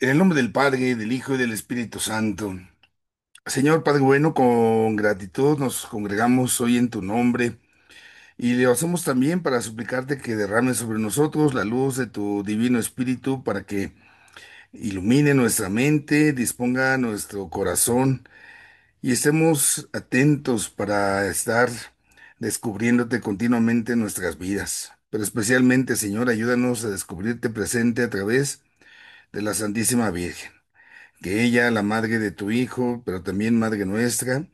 En el nombre del Padre, del Hijo y del Espíritu Santo. Señor Padre bueno, con gratitud nos congregamos hoy en tu nombre y lo hacemos también para suplicarte que derrames sobre nosotros la luz de tu divino Espíritu para que ilumine nuestra mente, disponga nuestro corazón y estemos atentos para estar descubriéndote continuamente en nuestras vidas. Pero especialmente, Señor, ayúdanos a descubrirte presente a través de la Santísima Virgen. Que ella, la madre de tu Hijo, pero también madre nuestra,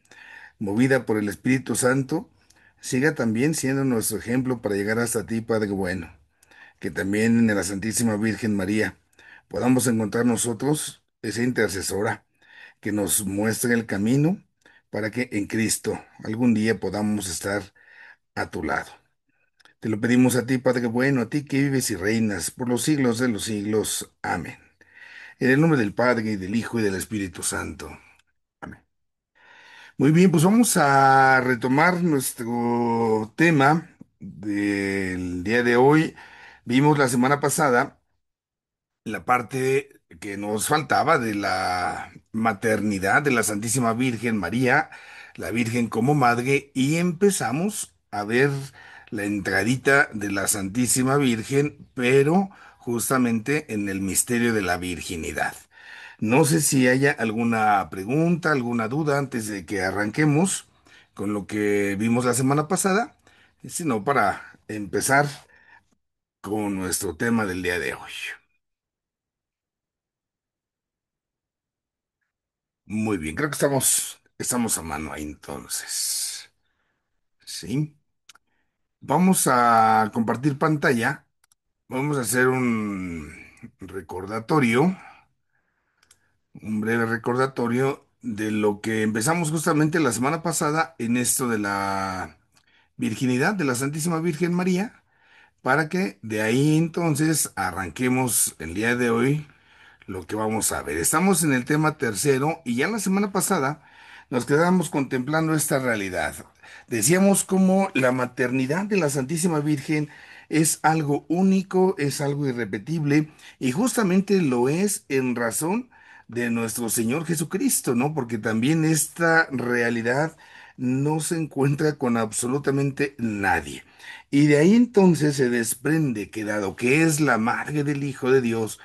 movida por el Espíritu Santo, siga también siendo nuestro ejemplo para llegar hasta ti, Padre bueno. Que también en la Santísima Virgen María podamos encontrar nosotros esa intercesora que nos muestre el camino para que en Cristo algún día podamos estar a tu lado. Te lo pedimos a ti, Padre bueno, a ti que vives y reinas por los siglos de los siglos. Amén. En el nombre del Padre, y del Hijo, y del Espíritu Santo. Amén. Muy bien, pues vamos a retomar nuestro tema del día de hoy. Vimos la semana pasada la parte que nos faltaba de la maternidad de la Santísima Virgen María, la Virgen como madre, y empezamos a ver la entradita de la Santísima Virgen, pero justamente en el misterio de la virginidad. No sé si haya alguna pregunta, alguna duda antes de que arranquemos con lo que vimos la semana pasada, sino para empezar con nuestro tema del día de hoy. Muy bien, creo que estamos a mano ahí entonces. Sí. Vamos a compartir pantalla. Vamos a hacer recordatorio, un breve recordatorio de lo que empezamos justamente la semana pasada en esto de la virginidad de la Santísima Virgen María, para que de ahí entonces arranquemos el día de hoy lo que vamos a ver. Estamos en el tema tercero y ya la semana pasada nos quedamos contemplando esta realidad. Decíamos cómo la maternidad de la Santísima Virgen es algo único, es algo irrepetible y justamente lo es en razón de nuestro Señor Jesucristo, ¿no? Porque también esta realidad no se encuentra con absolutamente nadie. Y de ahí entonces se desprende que dado que es la madre del Hijo de Dios,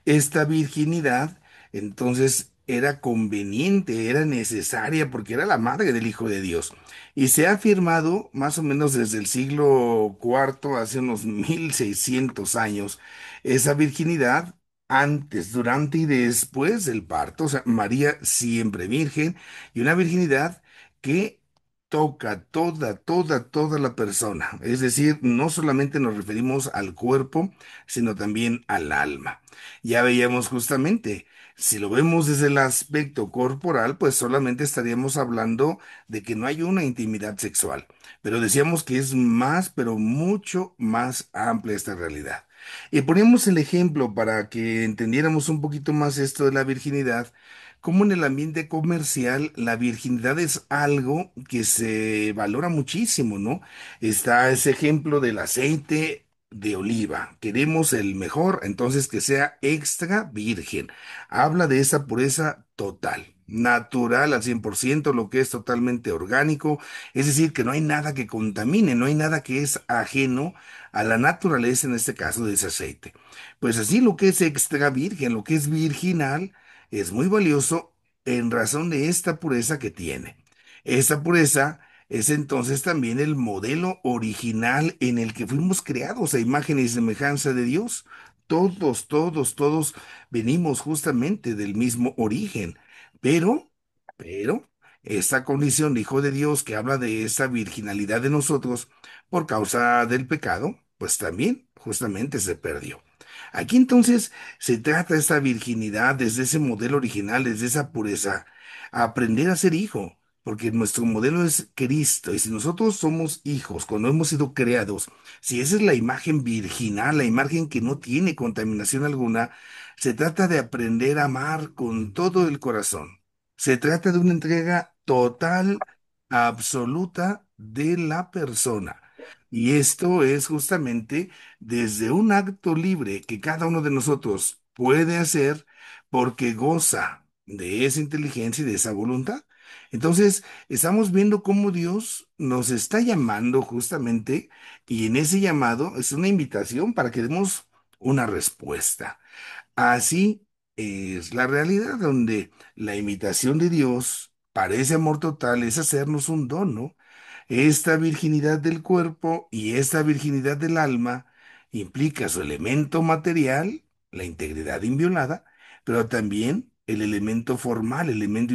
esta virginidad, entonces era conveniente, era necesaria, porque era la madre del Hijo de Dios. Y se ha afirmado más o menos desde el siglo cuarto, hace unos 1600 años, esa virginidad antes, durante y después del parto. O sea, María siempre virgen y una virginidad que toca toda la persona. Es decir, no solamente nos referimos al cuerpo, sino también al alma. Ya veíamos justamente, si lo vemos desde el aspecto corporal, pues solamente estaríamos hablando de que no hay una intimidad sexual. Pero decíamos que es más, pero mucho más amplia esta realidad. Y poníamos el ejemplo para que entendiéramos un poquito más esto de la virginidad, como en el ambiente comercial la virginidad es algo que se valora muchísimo, ¿no? Está ese ejemplo del aceite de oliva. Queremos el mejor, entonces que sea extra virgen. Habla de esa pureza total, natural al 100%, lo que es totalmente orgánico, es decir, que no hay nada que contamine, no hay nada que es ajeno a la naturaleza, en este caso, de ese aceite. Pues así lo que es extra virgen, lo que es virginal, es muy valioso en razón de esta pureza que tiene. Esta pureza es entonces también el modelo original en el que fuimos creados a imagen y semejanza de Dios. Todos venimos justamente del mismo origen. Pero, pero, esta condición de hijo de Dios que habla de esa virginalidad de nosotros por causa del pecado, pues también justamente se perdió. Aquí entonces se trata esta virginidad desde ese modelo original, desde esa pureza, a aprender a ser hijo, porque nuestro modelo es Cristo, y si nosotros somos hijos, cuando hemos sido creados, si esa es la imagen virginal, la imagen que no tiene contaminación alguna, se trata de aprender a amar con todo el corazón. Se trata de una entrega total, absoluta de la persona. Y esto es justamente desde un acto libre que cada uno de nosotros puede hacer porque goza de esa inteligencia y de esa voluntad. Entonces, estamos viendo cómo Dios nos está llamando justamente y en ese llamado es una invitación para que demos una respuesta. Así es la realidad donde la imitación de Dios para ese amor total es hacernos un don, ¿no? Esta virginidad del cuerpo y esta virginidad del alma implica su elemento material, la integridad inviolada, pero también el elemento formal, el elemento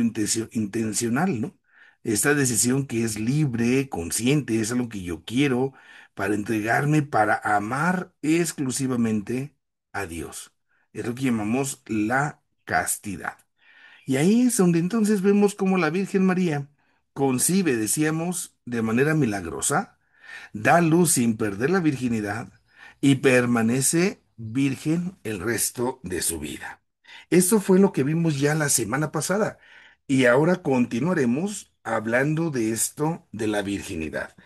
intencional, ¿no? Esta decisión que es libre, consciente, es algo que yo quiero para entregarme, para amar exclusivamente a Dios. Es lo que llamamos la castidad. Y ahí es donde entonces vemos cómo la Virgen María concibe, decíamos, de manera milagrosa, da luz sin perder la virginidad y permanece virgen el resto de su vida. Esto fue lo que vimos ya la semana pasada y ahora continuaremos hablando de esto de la virginidad.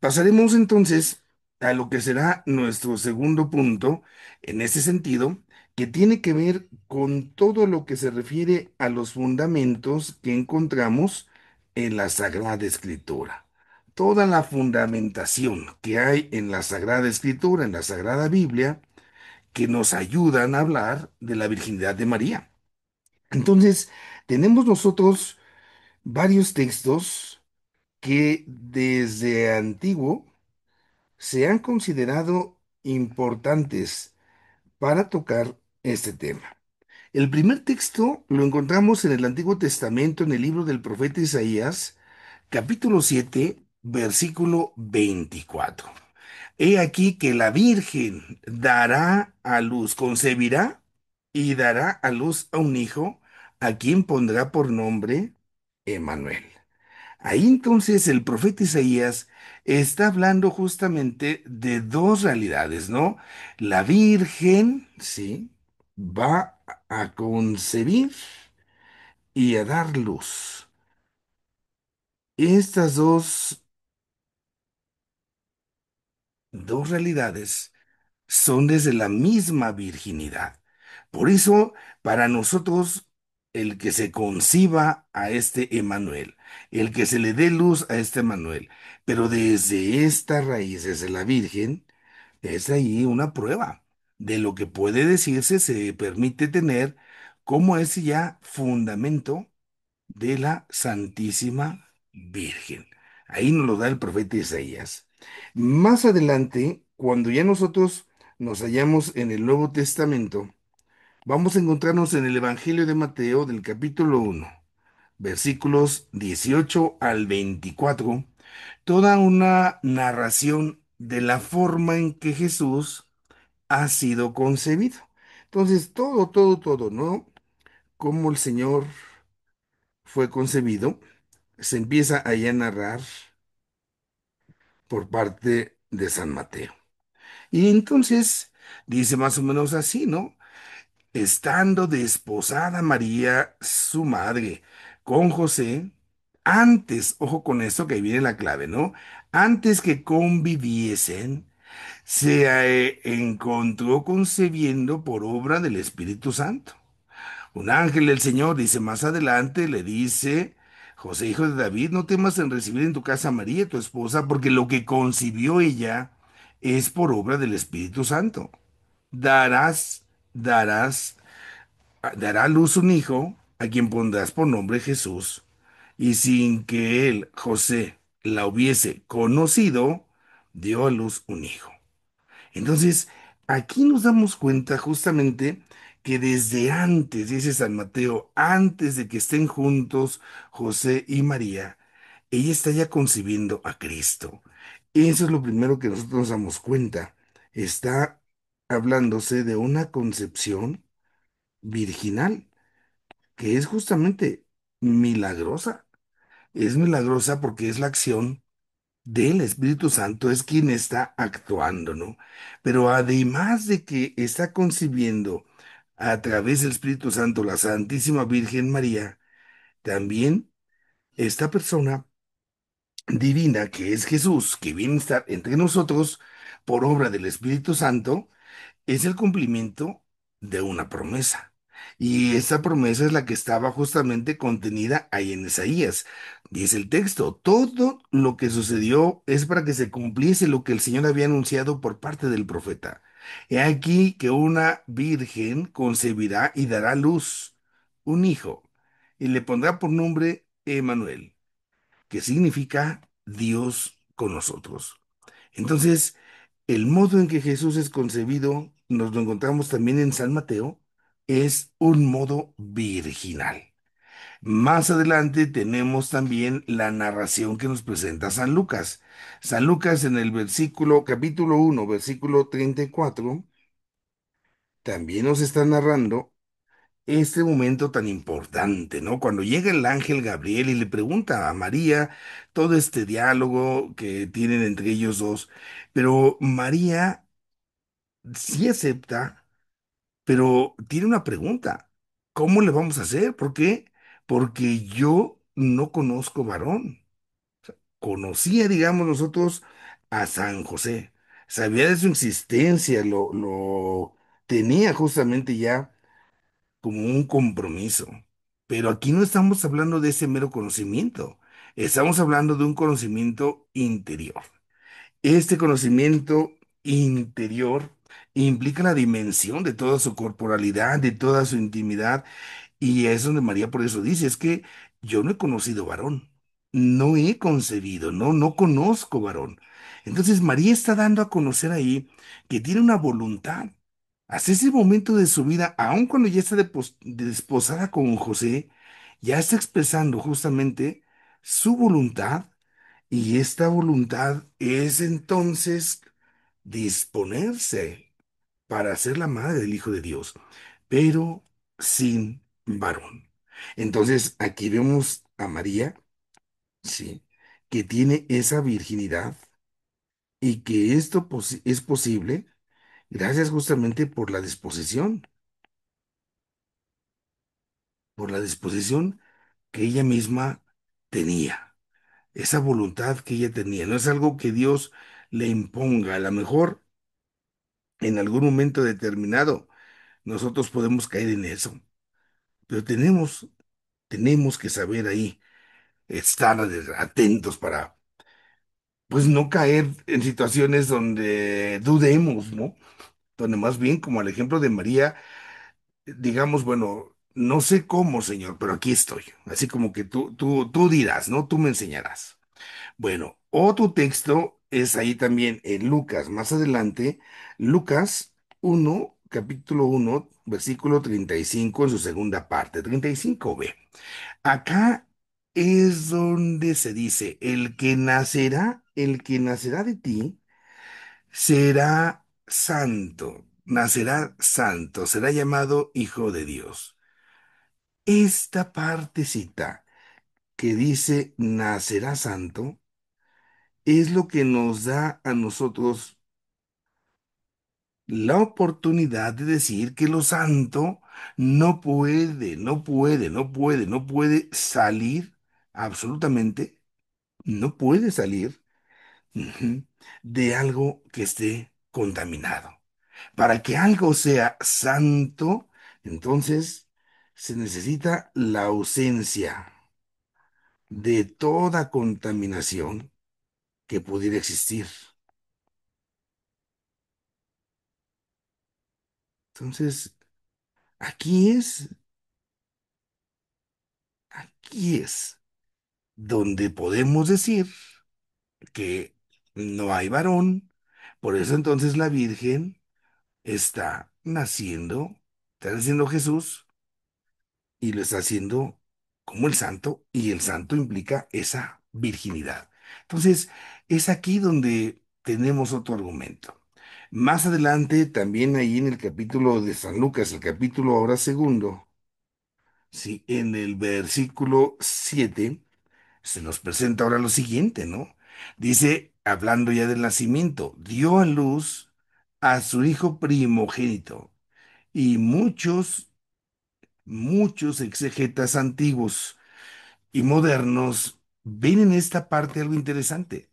Pasaremos entonces a lo que será nuestro segundo punto en ese sentido, que tiene que ver con todo lo que se refiere a los fundamentos que encontramos en la Sagrada Escritura. Toda la fundamentación que hay en la Sagrada Escritura, en la Sagrada Biblia, que nos ayudan a hablar de la virginidad de María. Entonces, tenemos nosotros varios textos que desde antiguo se han considerado importantes para tocar este tema. El primer texto lo encontramos en el Antiguo Testamento, en el libro del profeta Isaías, capítulo 7, versículo 24. He aquí que la Virgen dará a luz, concebirá y dará a luz a un hijo, a quien pondrá por nombre Emmanuel. Ahí entonces el profeta Isaías está hablando justamente de dos realidades, ¿no? La Virgen, sí, va a concebir y a dar luz. Estas dos realidades son desde la misma virginidad. Por eso, para nosotros, el que se conciba a este Emanuel, el que se le dé luz a este Emanuel, pero desde esta raíz, desde la Virgen, es ahí una prueba de lo que puede decirse, se permite tener como ese ya fundamento de la Santísima Virgen. Ahí nos lo da el profeta Isaías. Más adelante, cuando ya nosotros nos hallamos en el Nuevo Testamento, vamos a encontrarnos en el Evangelio de Mateo del capítulo 1, versículos 18 al 24, toda una narración de la forma en que Jesús ha sido concebido. Entonces, todo, ¿no? Cómo el Señor fue concebido se empieza ahí a narrar por parte de San Mateo. Y entonces dice más o menos así, ¿no? Estando desposada María, su madre, con José, antes, ojo con esto que ahí viene la clave, ¿no? Antes que conviviesen, se encontró concebiendo por obra del Espíritu Santo. Un ángel del Señor, dice más adelante, le dice, José, hijo de David, no temas en recibir en tu casa a María, tu esposa, porque lo que concibió ella es por obra del Espíritu Santo. Darás, darás, dará a luz un hijo, a quien pondrás por nombre Jesús, y sin que él, José, la hubiese conocido, dio a luz un hijo. Entonces, aquí nos damos cuenta justamente que desde antes, dice San Mateo, antes de que estén juntos José y María, ella está ya concibiendo a Cristo. Eso es lo primero que nosotros nos damos cuenta. Está hablándose de una concepción virginal, que es justamente milagrosa. Es milagrosa porque es la acción del Espíritu Santo, es quien está actuando, ¿no? Pero además de que está concibiendo a través del Espíritu Santo la Santísima Virgen María, también esta persona divina que es Jesús, que viene a estar entre nosotros por obra del Espíritu Santo, es el cumplimiento. de una promesa. Y esa promesa es la que estaba justamente contenida ahí en Isaías. Dice el texto, todo lo que sucedió es para que se cumpliese lo que el Señor había anunciado por parte del profeta. He aquí que una virgen concebirá y dará a luz un hijo, y le pondrá por nombre Emmanuel, que significa Dios con nosotros. Entonces, el modo en que Jesús es concebido, nos lo encontramos también en San Mateo, es un modo virginal. Más adelante tenemos también la narración que nos presenta San Lucas. San Lucas en el capítulo 1, versículo 34, también nos está narrando este momento tan importante, ¿no? Cuando llega el ángel Gabriel y le pregunta a María todo este diálogo que tienen entre ellos dos, pero María sí acepta, pero tiene una pregunta. ¿Cómo le vamos a hacer? ¿Por qué? Porque yo no conozco varón. Conocía, digamos, nosotros a San José. Sabía de su existencia, lo tenía justamente ya como un compromiso. Pero aquí no estamos hablando de ese mero conocimiento. Estamos hablando de un conocimiento interior. Este conocimiento interior implica la dimensión de toda su corporalidad, de toda su intimidad, y es donde María por eso dice, es que yo no he conocido varón, no he concebido, no conozco varón. Entonces María está dando a conocer ahí que tiene una voluntad. Hasta ese momento de su vida, aun cuando ya está desposada con José, ya está expresando justamente su voluntad, y esta voluntad es entonces disponerse para ser la madre del Hijo de Dios, pero sin varón. Entonces, aquí vemos a María, sí, que tiene esa virginidad y que esto es posible gracias justamente por la disposición que ella misma tenía, esa voluntad que ella tenía. No es algo que Dios le imponga. A lo mejor en algún momento determinado nosotros podemos caer en eso, pero tenemos que saber ahí, estar atentos para, pues, no caer en situaciones donde dudemos, ¿no? Donde más bien, como el ejemplo de María, digamos, bueno, no sé cómo, Señor, pero aquí estoy. Así como que tú dirás, ¿no? Tú me enseñarás. Bueno, otro texto es ahí también en Lucas, más adelante, Lucas 1, capítulo 1, versículo 35 en su segunda parte, 35b. Acá es donde se dice, el que nacerá de ti, nacerá santo, será llamado Hijo de Dios. Esta partecita que dice nacerá santo es lo que nos da a nosotros la oportunidad de decir que lo santo no puede salir absolutamente, no puede salir, ujú, de algo que esté contaminado. Para que algo sea santo, entonces se necesita la ausencia de toda contaminación que pudiera existir. Entonces, aquí es, aquí es donde podemos decir que no hay varón. Por eso entonces la Virgen está naciendo Jesús, y lo está haciendo como el santo, y el santo implica esa virginidad. Entonces, es aquí donde tenemos otro argumento. Más adelante, también ahí en el capítulo de San Lucas, el capítulo ahora segundo, sí, en el versículo 7, se nos presenta ahora lo siguiente, ¿no? Dice, hablando ya del nacimiento, dio a luz a su hijo primogénito, y muchos exegetas antiguos y modernos ven en esta parte algo interesante.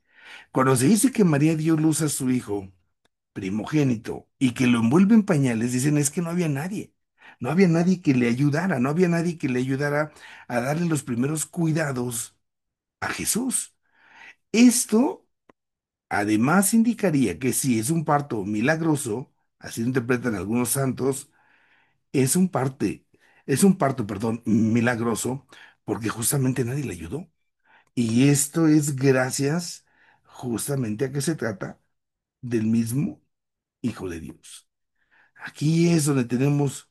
Cuando se dice que María dio luz a su hijo, primogénito, y que lo envuelve en pañales, dicen es que no había nadie. No había nadie que le ayudara, no había nadie que le ayudara a darle los primeros cuidados a Jesús. Esto además indicaría que si es un parto milagroso, así lo interpretan algunos santos, es un parte, es un parto, perdón, milagroso, porque justamente nadie le ayudó. Y esto es gracias justamente a que se trata del mismo Hijo de Dios. Aquí es donde tenemos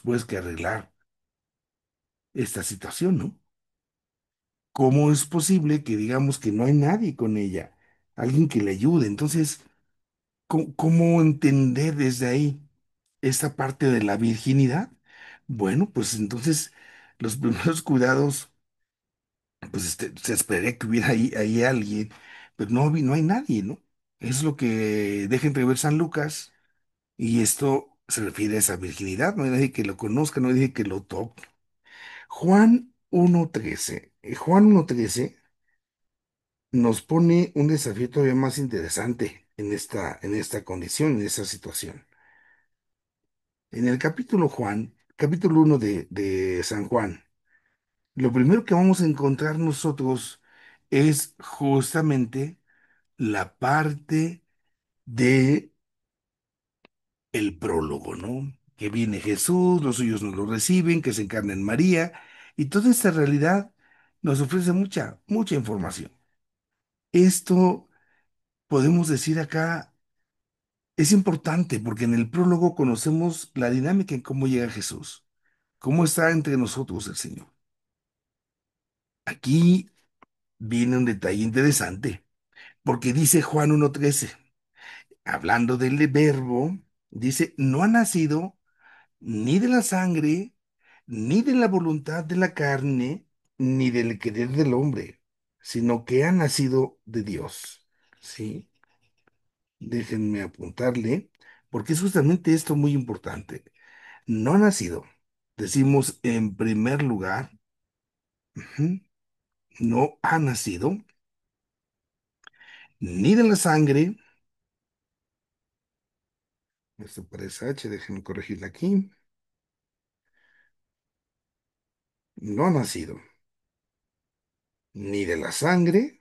pues que arreglar esta situación, ¿no? ¿Cómo es posible que digamos que no hay nadie con ella? Alguien que le ayude. Entonces, ¿cómo entender desde ahí esta parte de la virginidad? Bueno, pues entonces los primeros cuidados, pues se esperaría que hubiera ahí alguien, pero no hay nadie, ¿no? Es lo que deja entrever San Lucas, y esto se refiere a esa virginidad, no hay nadie que lo conozca, no hay nadie que lo toque. Juan 1:13. Juan 1:13 nos pone un desafío todavía más interesante en esta condición, en esta situación. En el capítulo 1 de San Juan, lo primero que vamos a encontrar nosotros es justamente la parte de el prólogo, ¿no? Que viene Jesús, los suyos nos lo reciben, que se encarna en María, y toda esta realidad nos ofrece mucha información. Esto podemos decir acá es importante porque en el prólogo conocemos la dinámica en cómo llega Jesús, cómo está entre nosotros el Señor. Aquí viene un detalle interesante, porque dice Juan 1:13, hablando del verbo, dice, no ha nacido ni de la sangre, ni de la voluntad de la carne, ni del querer del hombre, sino que ha nacido de Dios. ¿Sí? Déjenme apuntarle, porque es justamente esto muy importante. No ha nacido. Decimos en primer lugar, ujú, no ha nacido ni de la sangre, esto parece H, déjenme corregirla aquí, no ha nacido ni de la sangre,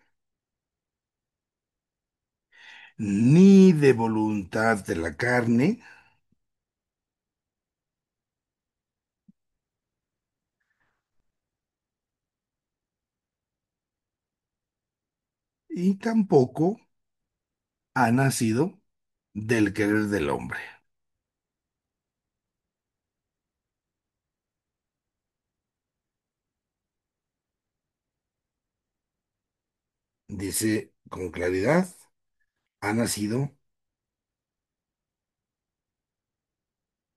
ni de voluntad de la carne, y tampoco ha nacido del querer del hombre. Dice con claridad, ha nacido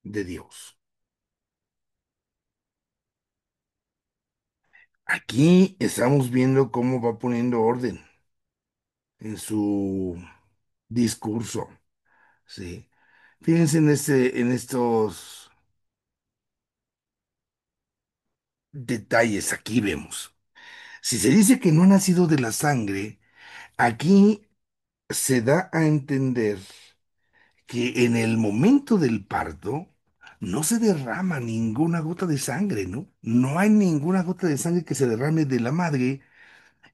de Dios. Aquí estamos viendo cómo va poniendo orden en su discurso, ¿sí? Fíjense en estos detalles, aquí vemos. Si se dice que no ha nacido de la sangre, aquí se da a entender que en el momento del parto no se derrama ninguna gota de sangre, ¿no? No hay ninguna gota de sangre que se derrame de la madre,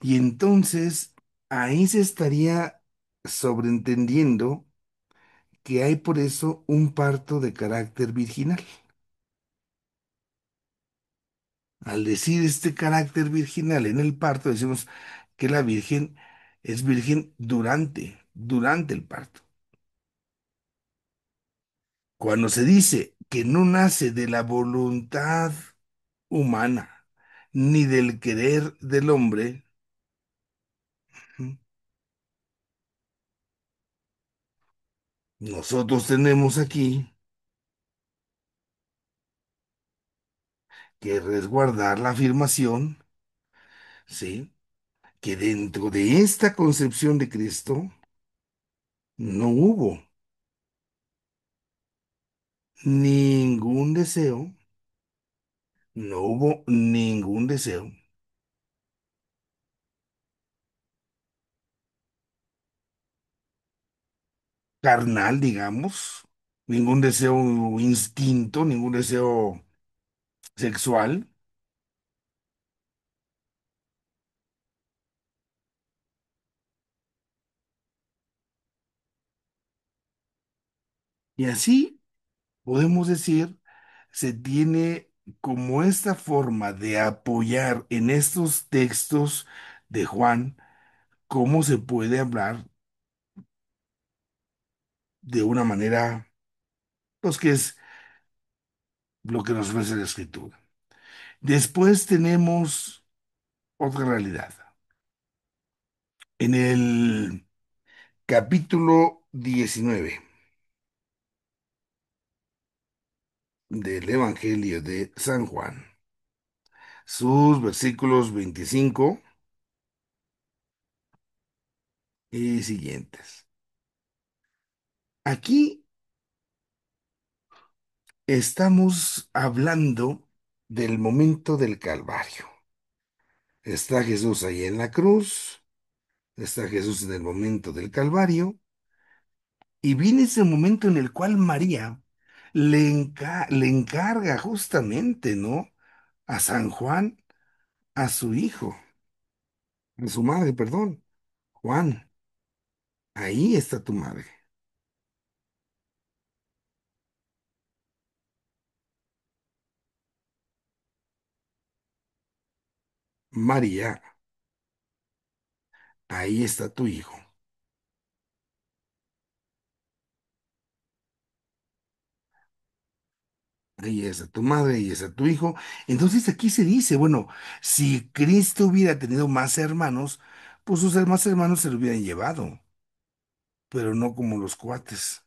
y entonces ahí se estaría sobreentendiendo que hay por eso un parto de carácter virginal. Al decir este carácter virginal en el parto, decimos que la Virgen es virgen durante el parto. Cuando se dice que no nace de la voluntad humana ni del querer del hombre, ¿m? Nosotros tenemos aquí que resguardar la afirmación, ¿sí? Que dentro de esta concepción de Cristo no hubo ningún deseo, no hubo ningún deseo carnal, digamos, ningún deseo instinto, ningún deseo sexual. Y así podemos decir, se tiene como esta forma de apoyar en estos textos de Juan, cómo se puede hablar de una manera, pues que es lo que nos ofrece la Escritura. Después tenemos otra realidad. En el capítulo 19 del Evangelio de San Juan, sus versículos 25 y siguientes. Aquí estamos hablando del momento del Calvario. Está Jesús ahí en la cruz, está Jesús en el momento del Calvario, y viene ese momento en el cual María le encarga justamente, ¿no? A San Juan, a su hijo, a su madre, perdón, Juan, ahí está tu madre. María, ahí está tu hijo. Ahí está tu madre, ahí está tu hijo. Entonces aquí se dice, bueno, si Cristo hubiera tenido más hermanos, pues sus demás hermanos se lo hubieran llevado, pero no como los cuates,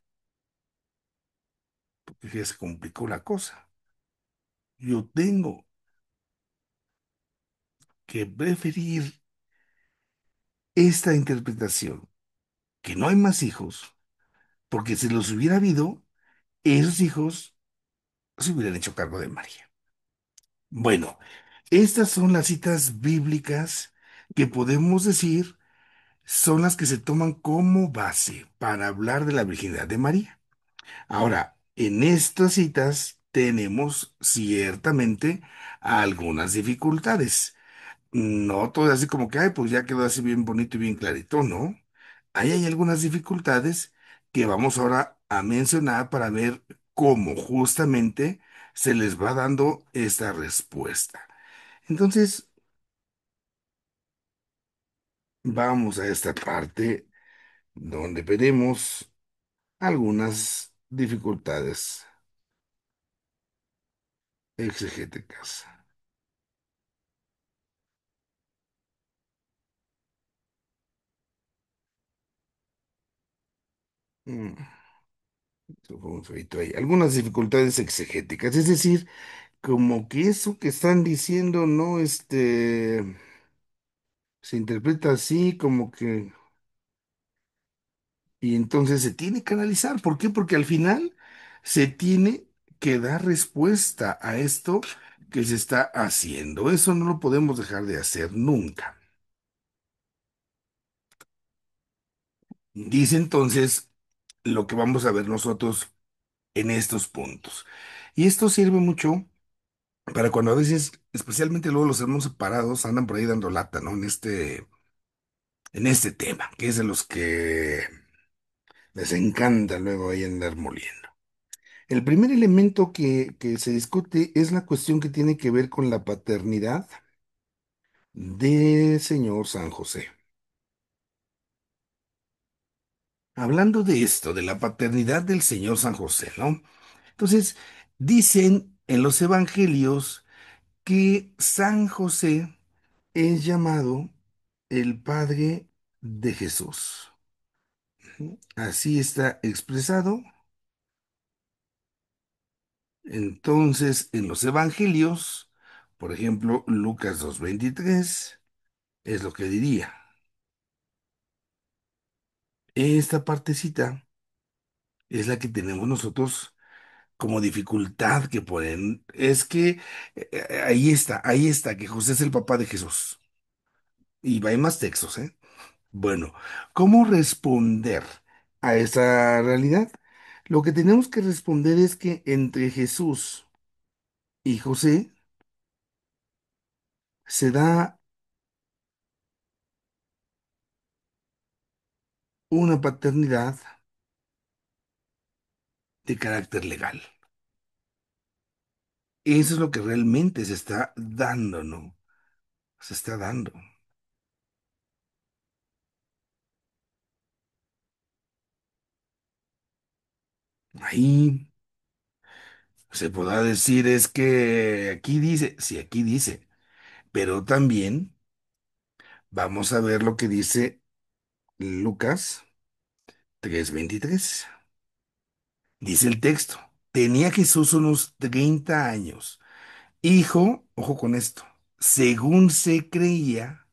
porque ya se complicó la cosa. Yo tengo que preferir esta interpretación, que no hay más hijos, porque si los hubiera habido, esos hijos se hubieran hecho cargo de María. Bueno, estas son las citas bíblicas que podemos decir son las que se toman como base para hablar de la virginidad de María. Ahora, en estas citas tenemos ciertamente algunas dificultades. No todo así como que, ay, pues ya quedó así bien bonito y bien clarito, ¿no? Ahí hay algunas dificultades que vamos ahora a mencionar para ver cómo justamente se les va dando esta respuesta. Entonces, vamos a esta parte donde veremos algunas dificultades exegéticas. Mm, eso fue un feito ahí. Algunas dificultades exegéticas, es decir, como que eso que están diciendo no, se interpreta así, como que, y entonces se tiene que analizar. ¿Por qué? Porque al final se tiene que dar respuesta a esto que se está haciendo. Eso no lo podemos dejar de hacer nunca. Dice entonces lo que vamos a ver nosotros en estos puntos. Y esto sirve mucho para cuando a veces, especialmente luego los hermanos separados, andan por ahí dando lata, ¿no? En este tema, que es de los que les encanta luego ahí andar moliendo. El primer elemento que se discute es la cuestión que tiene que ver con la paternidad del señor San José. Hablando de esto, de la paternidad del señor San José, ¿no? Entonces, dicen en los evangelios que San José es llamado el padre de Jesús. Así está expresado. Entonces, en los evangelios, por ejemplo, Lucas 2:23, es lo que diría. Esta partecita es la que tenemos nosotros como dificultad que ponen. Es que ahí está, que José es el papá de Jesús. Y hay más textos, ¿eh? Bueno, ¿cómo responder? a esa realidad. Lo que tenemos que responder es que entre Jesús y José se da una paternidad de carácter legal. Eso es lo que realmente se está dando, ¿no? Se está dando. Ahí se podrá decir es que aquí dice, sí, aquí dice, pero también vamos a ver lo que dice Lucas 3:23. Dice el texto, tenía Jesús unos 30 años, hijo, ojo con esto, según se creía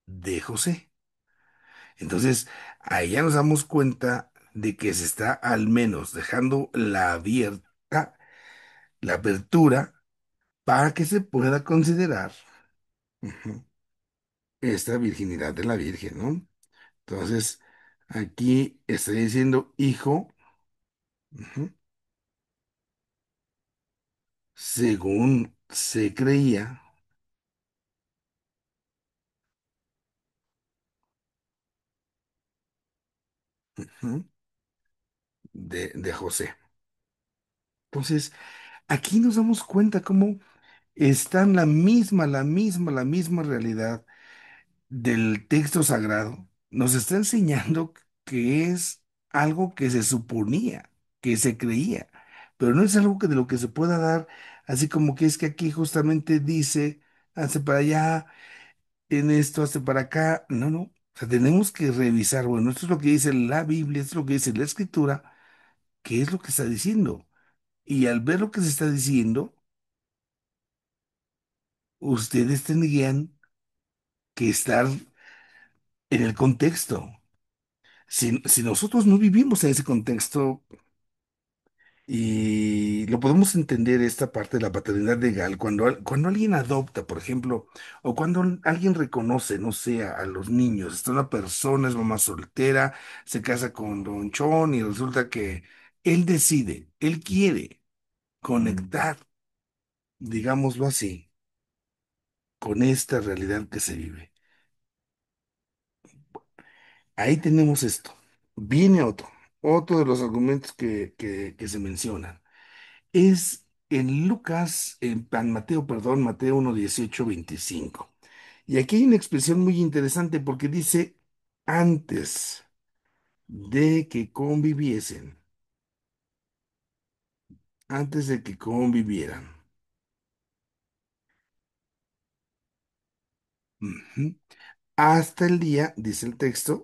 de José. Entonces, ahí ya nos damos cuenta de que se está al menos dejando la apertura para que se pueda considerar ujú, esta virginidad de la Virgen, ¿no? Entonces, aquí está diciendo hijo, ujú, según se creía, ujú, de José. Entonces, aquí nos damos cuenta cómo están la misma realidad del texto sagrado. Nos está enseñando que es algo que se suponía, que se creía, pero no es algo que de lo que se pueda dar, así como que es que aquí justamente dice, hace para allá, en esto, hace para acá. No, no. O sea, tenemos que revisar, bueno, esto es lo que dice la Biblia, esto es lo que dice la Escritura, qué es lo que está diciendo. Y al ver lo que se está diciendo, ustedes tendrían que estar en el contexto. Si nosotros no vivimos en ese contexto y lo podemos entender esta parte de la paternidad legal, cuando alguien adopta, por ejemplo, o cuando alguien reconoce, no sé, a los niños, está una persona, es mamá soltera, se casa con Don Chon y resulta que él decide, él quiere conectar, digámoslo así, con esta realidad que se vive. Ahí tenemos esto. Viene otro de los argumentos que se mencionan. Es en Lucas, en Mateo, perdón, Mateo 1:18-25. Y aquí hay una expresión muy interesante porque dice antes de que conviviesen, antes de que convivieran. Ujú. Hasta el día, dice el texto,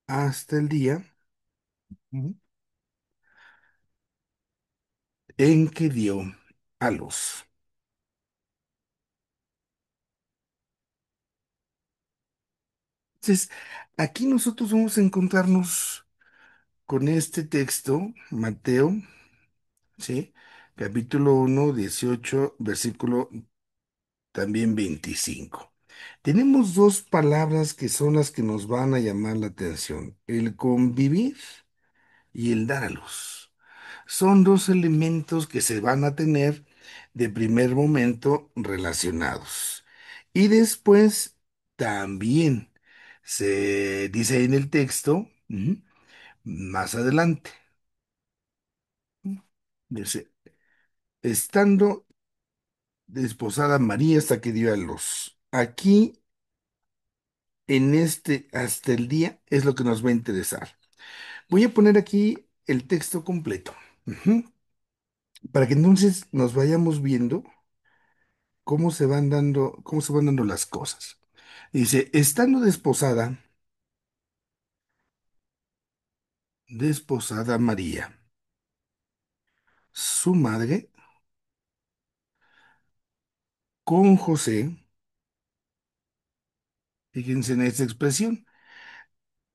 hasta el día ujú, en que dio a luz. Entonces, aquí nosotros vamos a encontrarnos con este texto, Mateo, ¿sí? Capítulo 1, 18, versículo también 25. Tenemos dos palabras que son las que nos van a llamar la atención, el convivir y el dar a luz. Son dos elementos que se van a tener de primer momento relacionados. Y después también se dice en el texto, más adelante, dice, estando desposada María hasta que dio a luz. Aquí, en este, hasta el día, es lo que nos va a interesar. Voy a poner aquí el texto completo, para que entonces nos vayamos viendo cómo se van dando las cosas. Dice, estando desposada María, su madre, con José, fíjense en esta expresión,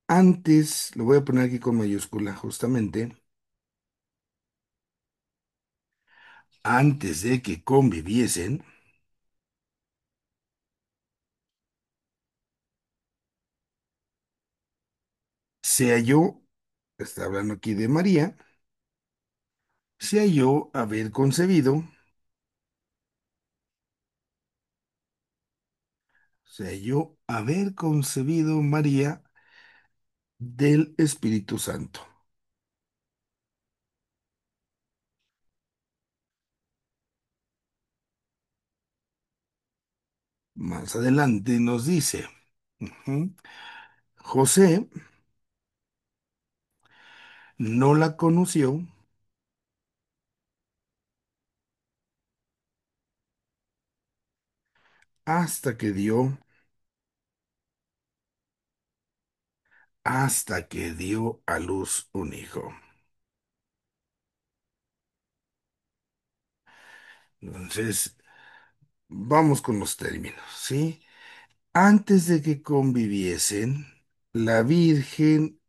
antes, lo voy a poner aquí con mayúscula justamente, antes de que conviviesen, se halló, está hablando aquí de María, se halló se halló haber concebido María del Espíritu Santo. Más adelante nos dice, ujú, José no la conoció hasta que dio, hasta que dio a luz un hijo. Entonces, vamos con los términos, ¿sí? Antes de que conviviesen, la Virgen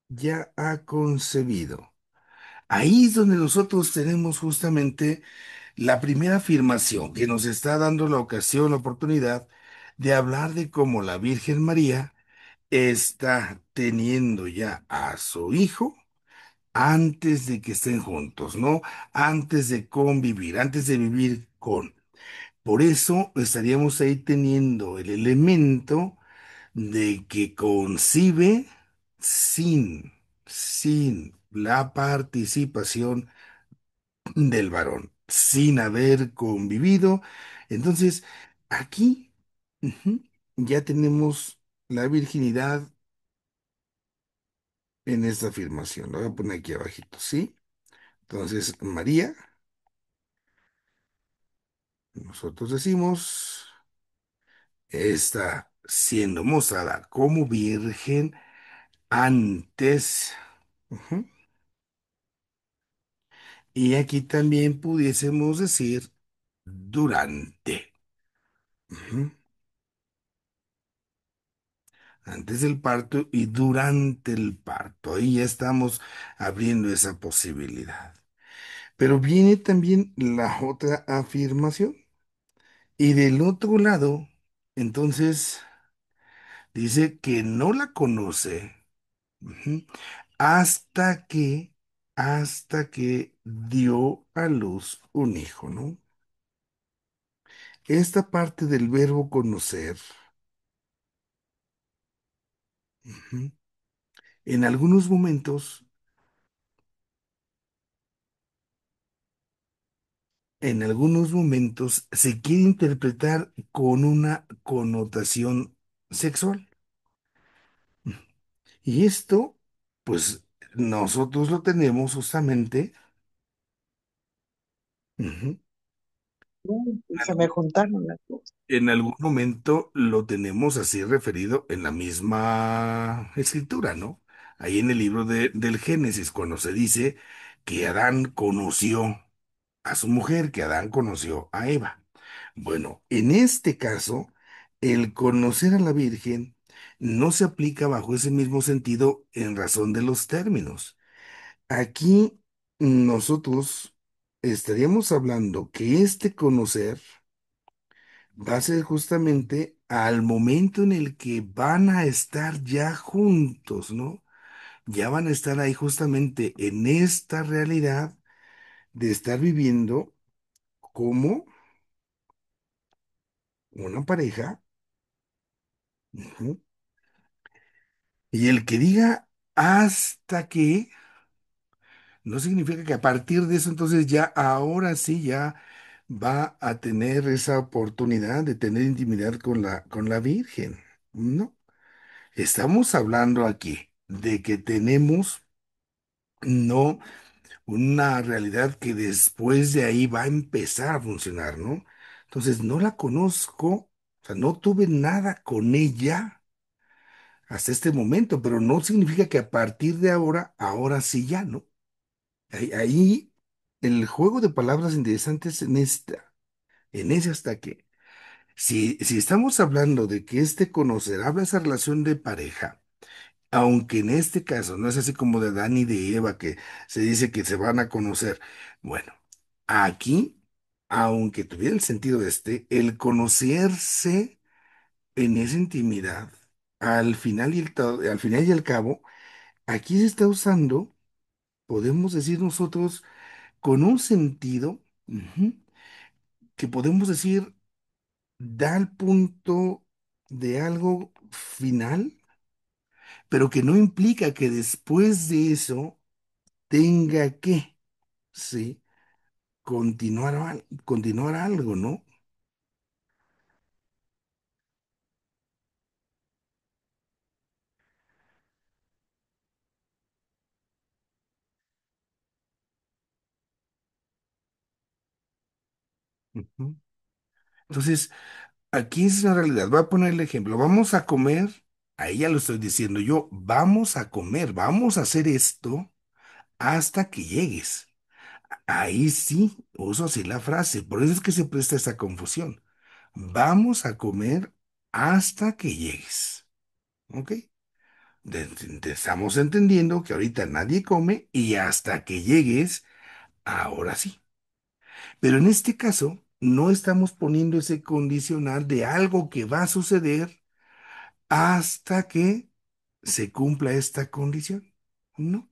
ya ha concebido. Ahí es donde nosotros tenemos justamente la primera afirmación que nos está dando la ocasión, la oportunidad de hablar de cómo la Virgen María está teniendo ya a su hijo antes de que estén juntos, ¿no? Antes de convivir, antes de vivir con. Por eso estaríamos ahí teniendo el elemento de que concibe sin, sin la participación del varón, sin haber convivido. Entonces, aquí ujú, ya tenemos la virginidad en esta afirmación. Lo voy a poner aquí abajito, ¿sí? Entonces, María, nosotros decimos, está siendo mostrada como virgen antes. Ujú. Y aquí también pudiésemos decir durante. Ujú. Antes del parto y durante el parto. Ahí ya estamos abriendo esa posibilidad. Pero viene también la otra afirmación. Y del otro lado, entonces, dice que no la conoce, ujú, hasta que, hasta que dio a luz un hijo, ¿no? Esta parte del verbo conocer, ujú, en algunos momentos, en algunos momentos se quiere interpretar con una connotación sexual. Y esto, pues, nosotros lo tenemos justamente, ujú, Y se me juntaron las dos. en algún momento lo tenemos así referido en la misma escritura, ¿no? Ahí en el libro del Génesis, cuando se dice que Adán conoció a su mujer, que Adán conoció a Eva. Bueno, en este caso, el conocer a la Virgen no se aplica bajo ese mismo sentido en razón de los términos. Aquí nosotros estaríamos hablando que este conocer va a ser justamente al momento en el que van a estar ya juntos, ¿no? Ya van a estar ahí justamente en esta realidad de estar viviendo como una pareja. Ujú. Y el que diga hasta que, no significa que a partir de eso entonces ya ahora sí ya va a tener esa oportunidad de tener intimidad con la Virgen. No, estamos hablando aquí de que tenemos no una realidad que después de ahí va a empezar a funcionar, ¿no? Entonces no la conozco, o sea, no tuve nada con ella hasta este momento, pero no significa que a partir de ahora, ahora sí ya, ¿no? Ahí el juego de palabras interesantes en ese hasta que, si estamos hablando de que este conocer habla esa relación de pareja, aunque en este caso no es así como de Adán y de Eva que se dice que se van a conocer, bueno, aquí, aunque tuviera el sentido el conocerse en esa intimidad, al final y al final y al cabo, aquí se está usando, podemos decir nosotros, con un sentido, que podemos decir da el punto de algo final, pero que no implica que después de eso tenga que, sí, continuar algo, ¿no? Ujú. Entonces, aquí es una realidad. Voy a poner el ejemplo. Vamos a comer, ahí ya lo estoy diciendo yo, vamos a comer, vamos a hacer esto hasta que llegues. Ahí sí, uso así la frase, por eso es que se presta esa confusión. Vamos a comer hasta que llegues. ¿Ok? Estamos entendiendo que ahorita nadie come y hasta que llegues, ahora sí. Pero en este caso, no estamos poniendo ese condicional de algo que va a suceder hasta que se cumpla esta condición. No.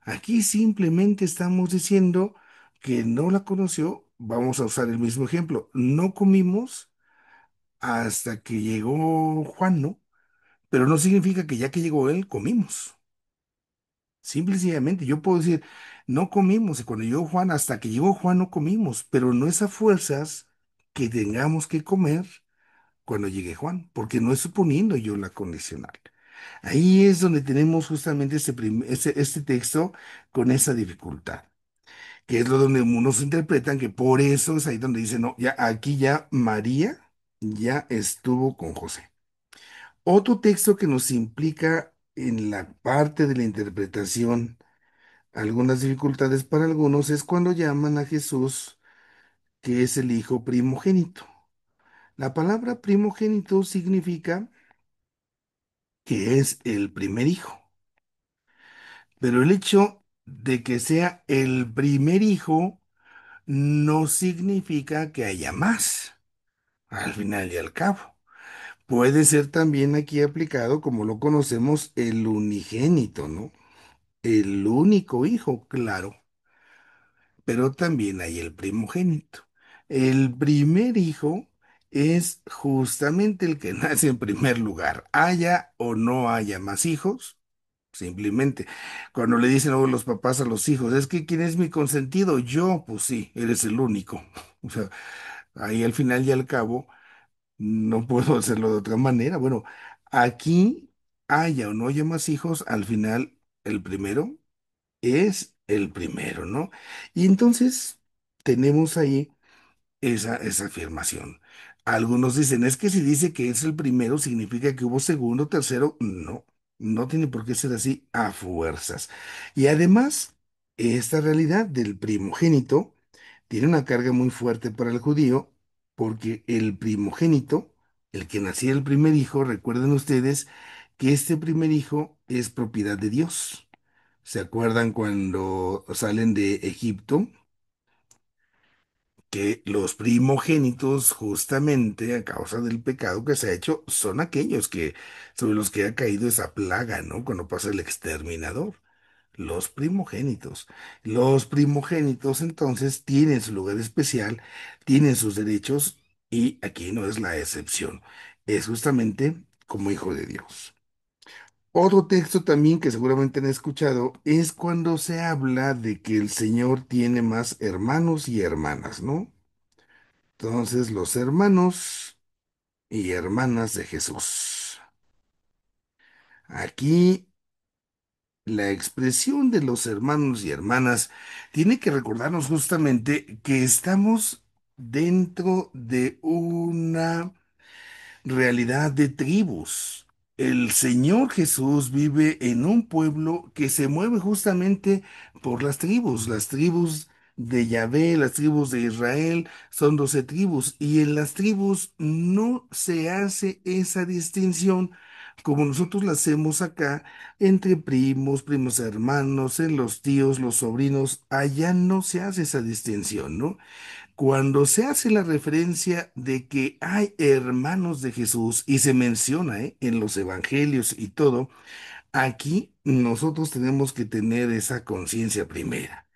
Aquí simplemente estamos diciendo que no la conoció. Vamos a usar el mismo ejemplo. No comimos hasta que llegó Juan, ¿no? Pero no significa que ya que llegó él, comimos. Simple y sencillamente, yo puedo decir, no comimos, y cuando llegó Juan, hasta que llegó Juan no comimos, pero no es a fuerzas que tengamos que comer cuando llegue Juan, porque no es suponiendo yo la condicional. Ahí es donde tenemos justamente este texto con esa dificultad, que es lo donde unos interpretan que por eso es ahí donde dicen, no, ya aquí ya María ya estuvo con José. Otro texto que nos implica en la parte de la interpretación algunas dificultades para algunos es cuando llaman a Jesús que es el hijo primogénito. La palabra primogénito significa que es el primer hijo, pero el hecho de que sea el primer hijo no significa que haya más, al final y al cabo. Puede ser también aquí aplicado, como lo conocemos, el unigénito, ¿no? El único hijo, claro, pero también hay el primogénito. El primer hijo es justamente el que nace en primer lugar, haya o no haya más hijos. Simplemente, cuando le dicen luego los papás a los hijos, es que ¿quién es mi consentido? Yo, pues sí, eres el único. O sea, ahí al final y al cabo, no puedo hacerlo de otra manera. Bueno, aquí haya o no haya más hijos, al final el primero es el primero, ¿no? Y entonces tenemos ahí esa afirmación. Algunos dicen, es que si dice que es el primero, significa que hubo segundo, tercero. No, no tiene por qué ser así a fuerzas. Y además, esta realidad del primogénito tiene una carga muy fuerte para el judío, porque el primogénito, el que nacía el primer hijo, recuerden ustedes que este primer hijo es propiedad de Dios. ¿Se acuerdan cuando salen de Egipto? Que los primogénitos, justamente a causa del pecado que se ha hecho, son aquellos que sobre los que ha caído esa plaga, ¿no? Cuando pasa el exterminador. Los primogénitos. Los primogénitos entonces tienen su lugar especial, tienen sus derechos y aquí no es la excepción. Es justamente como hijo de Dios. Otro texto también que seguramente han escuchado es cuando se habla de que el Señor tiene más hermanos y hermanas, ¿no? Entonces, los hermanos y hermanas de Jesús. Aquí la expresión de los hermanos y hermanas tiene que recordarnos justamente que estamos dentro de una realidad de tribus. El Señor Jesús vive en un pueblo que se mueve justamente por las tribus de Yahvé, las tribus de Israel, son 12 tribus, y en las tribus no se hace esa distinción como nosotros la hacemos acá entre primos, primos hermanos, en los tíos, los sobrinos, allá no se hace esa distinción, ¿no? Cuando se hace la referencia de que hay hermanos de Jesús y se menciona, en los evangelios y todo, Aquí nosotros tenemos que tener esa conciencia primera.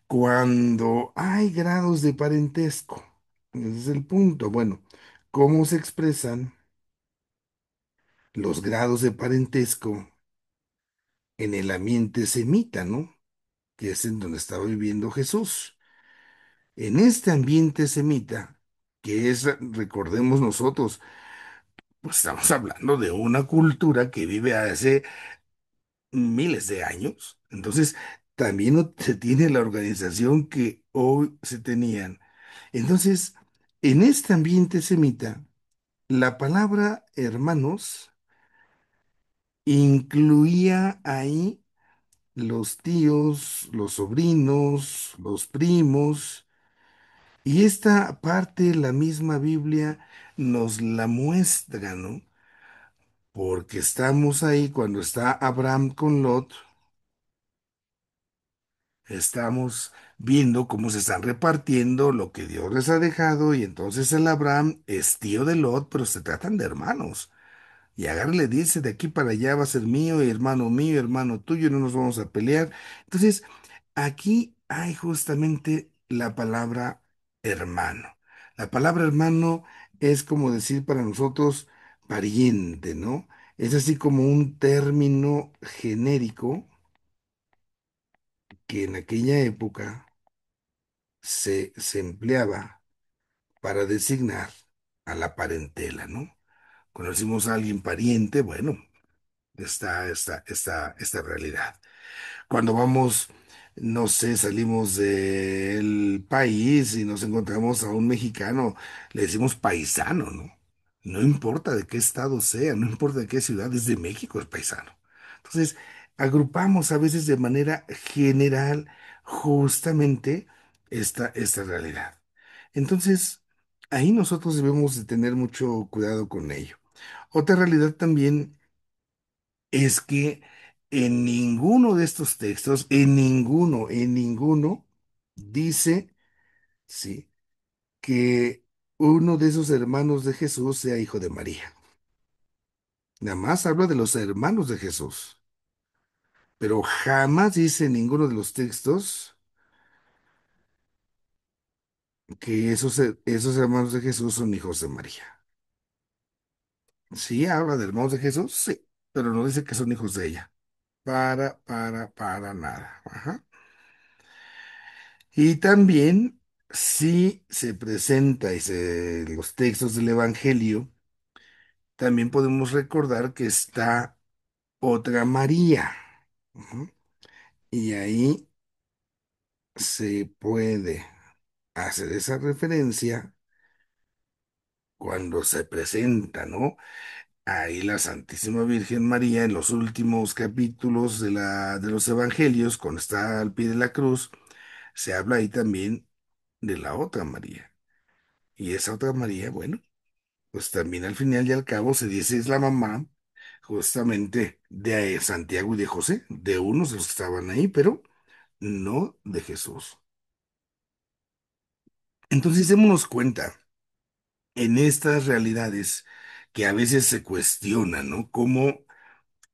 Cuando hay grados de parentesco, ese es el punto. Bueno, ¿cómo se expresan los grados de parentesco en el ambiente semita, ¿no? Que es en donde estaba viviendo Jesús. En este ambiente semita, que es, recordemos nosotros, pues estamos hablando de una cultura que vive hace miles de años. Entonces, también no se tiene la organización que hoy se tenían. Entonces, en este ambiente semita, la palabra hermanos incluía ahí los tíos, los sobrinos, los primos, y esta parte la misma Biblia nos la muestra, ¿no? Porque estamos ahí cuando está Abraham con Lot. Estamos viendo cómo se están repartiendo lo que Dios les ha dejado, y entonces el Abraham es tío de Lot, pero se tratan de hermanos. Y Agar le dice, de aquí para allá va a ser mío, y hermano tuyo, y no nos vamos a pelear. Entonces, aquí hay justamente la palabra hermano. La palabra hermano es como decir para nosotros pariente, ¿no? Es así como un término genérico que en aquella época se empleaba para designar a la parentela, ¿no? Cuando decimos a alguien pariente, bueno, está esta realidad. Cuando vamos, no sé, salimos del país y nos encontramos a un mexicano, le decimos paisano, ¿no? No importa de qué estado sea, no importa de qué ciudad, es de México, es paisano. Entonces, agrupamos a veces de manera general justamente esta realidad. Entonces, ahí nosotros debemos de tener mucho cuidado con ello. Otra realidad también es que en ninguno de estos textos, en ninguno, dice, sí, que uno de esos hermanos de Jesús sea hijo de María. Nada más habla de los hermanos de Jesús, pero jamás dice en ninguno de los textos que esos hermanos de Jesús son hijos de María. Sí, habla de hermanos de Jesús, sí, pero no dice que son hijos de ella. Para nada. Ajá. Y también, si se presenta los textos del Evangelio, también podemos recordar que está otra María. Ujú. Y ahí se puede hacer esa referencia cuando se presenta, ¿no? Ahí la Santísima Virgen María en los últimos capítulos de los Evangelios, cuando está al pie de la cruz, se habla ahí también de la otra María. Y esa otra María, bueno, pues también al final y al cabo se dice es la mamá justamente de Santiago y de José, de unos de los que estaban ahí, pero no de Jesús. Entonces démonos cuenta en estas realidades que a veces se cuestionan, ¿no? Como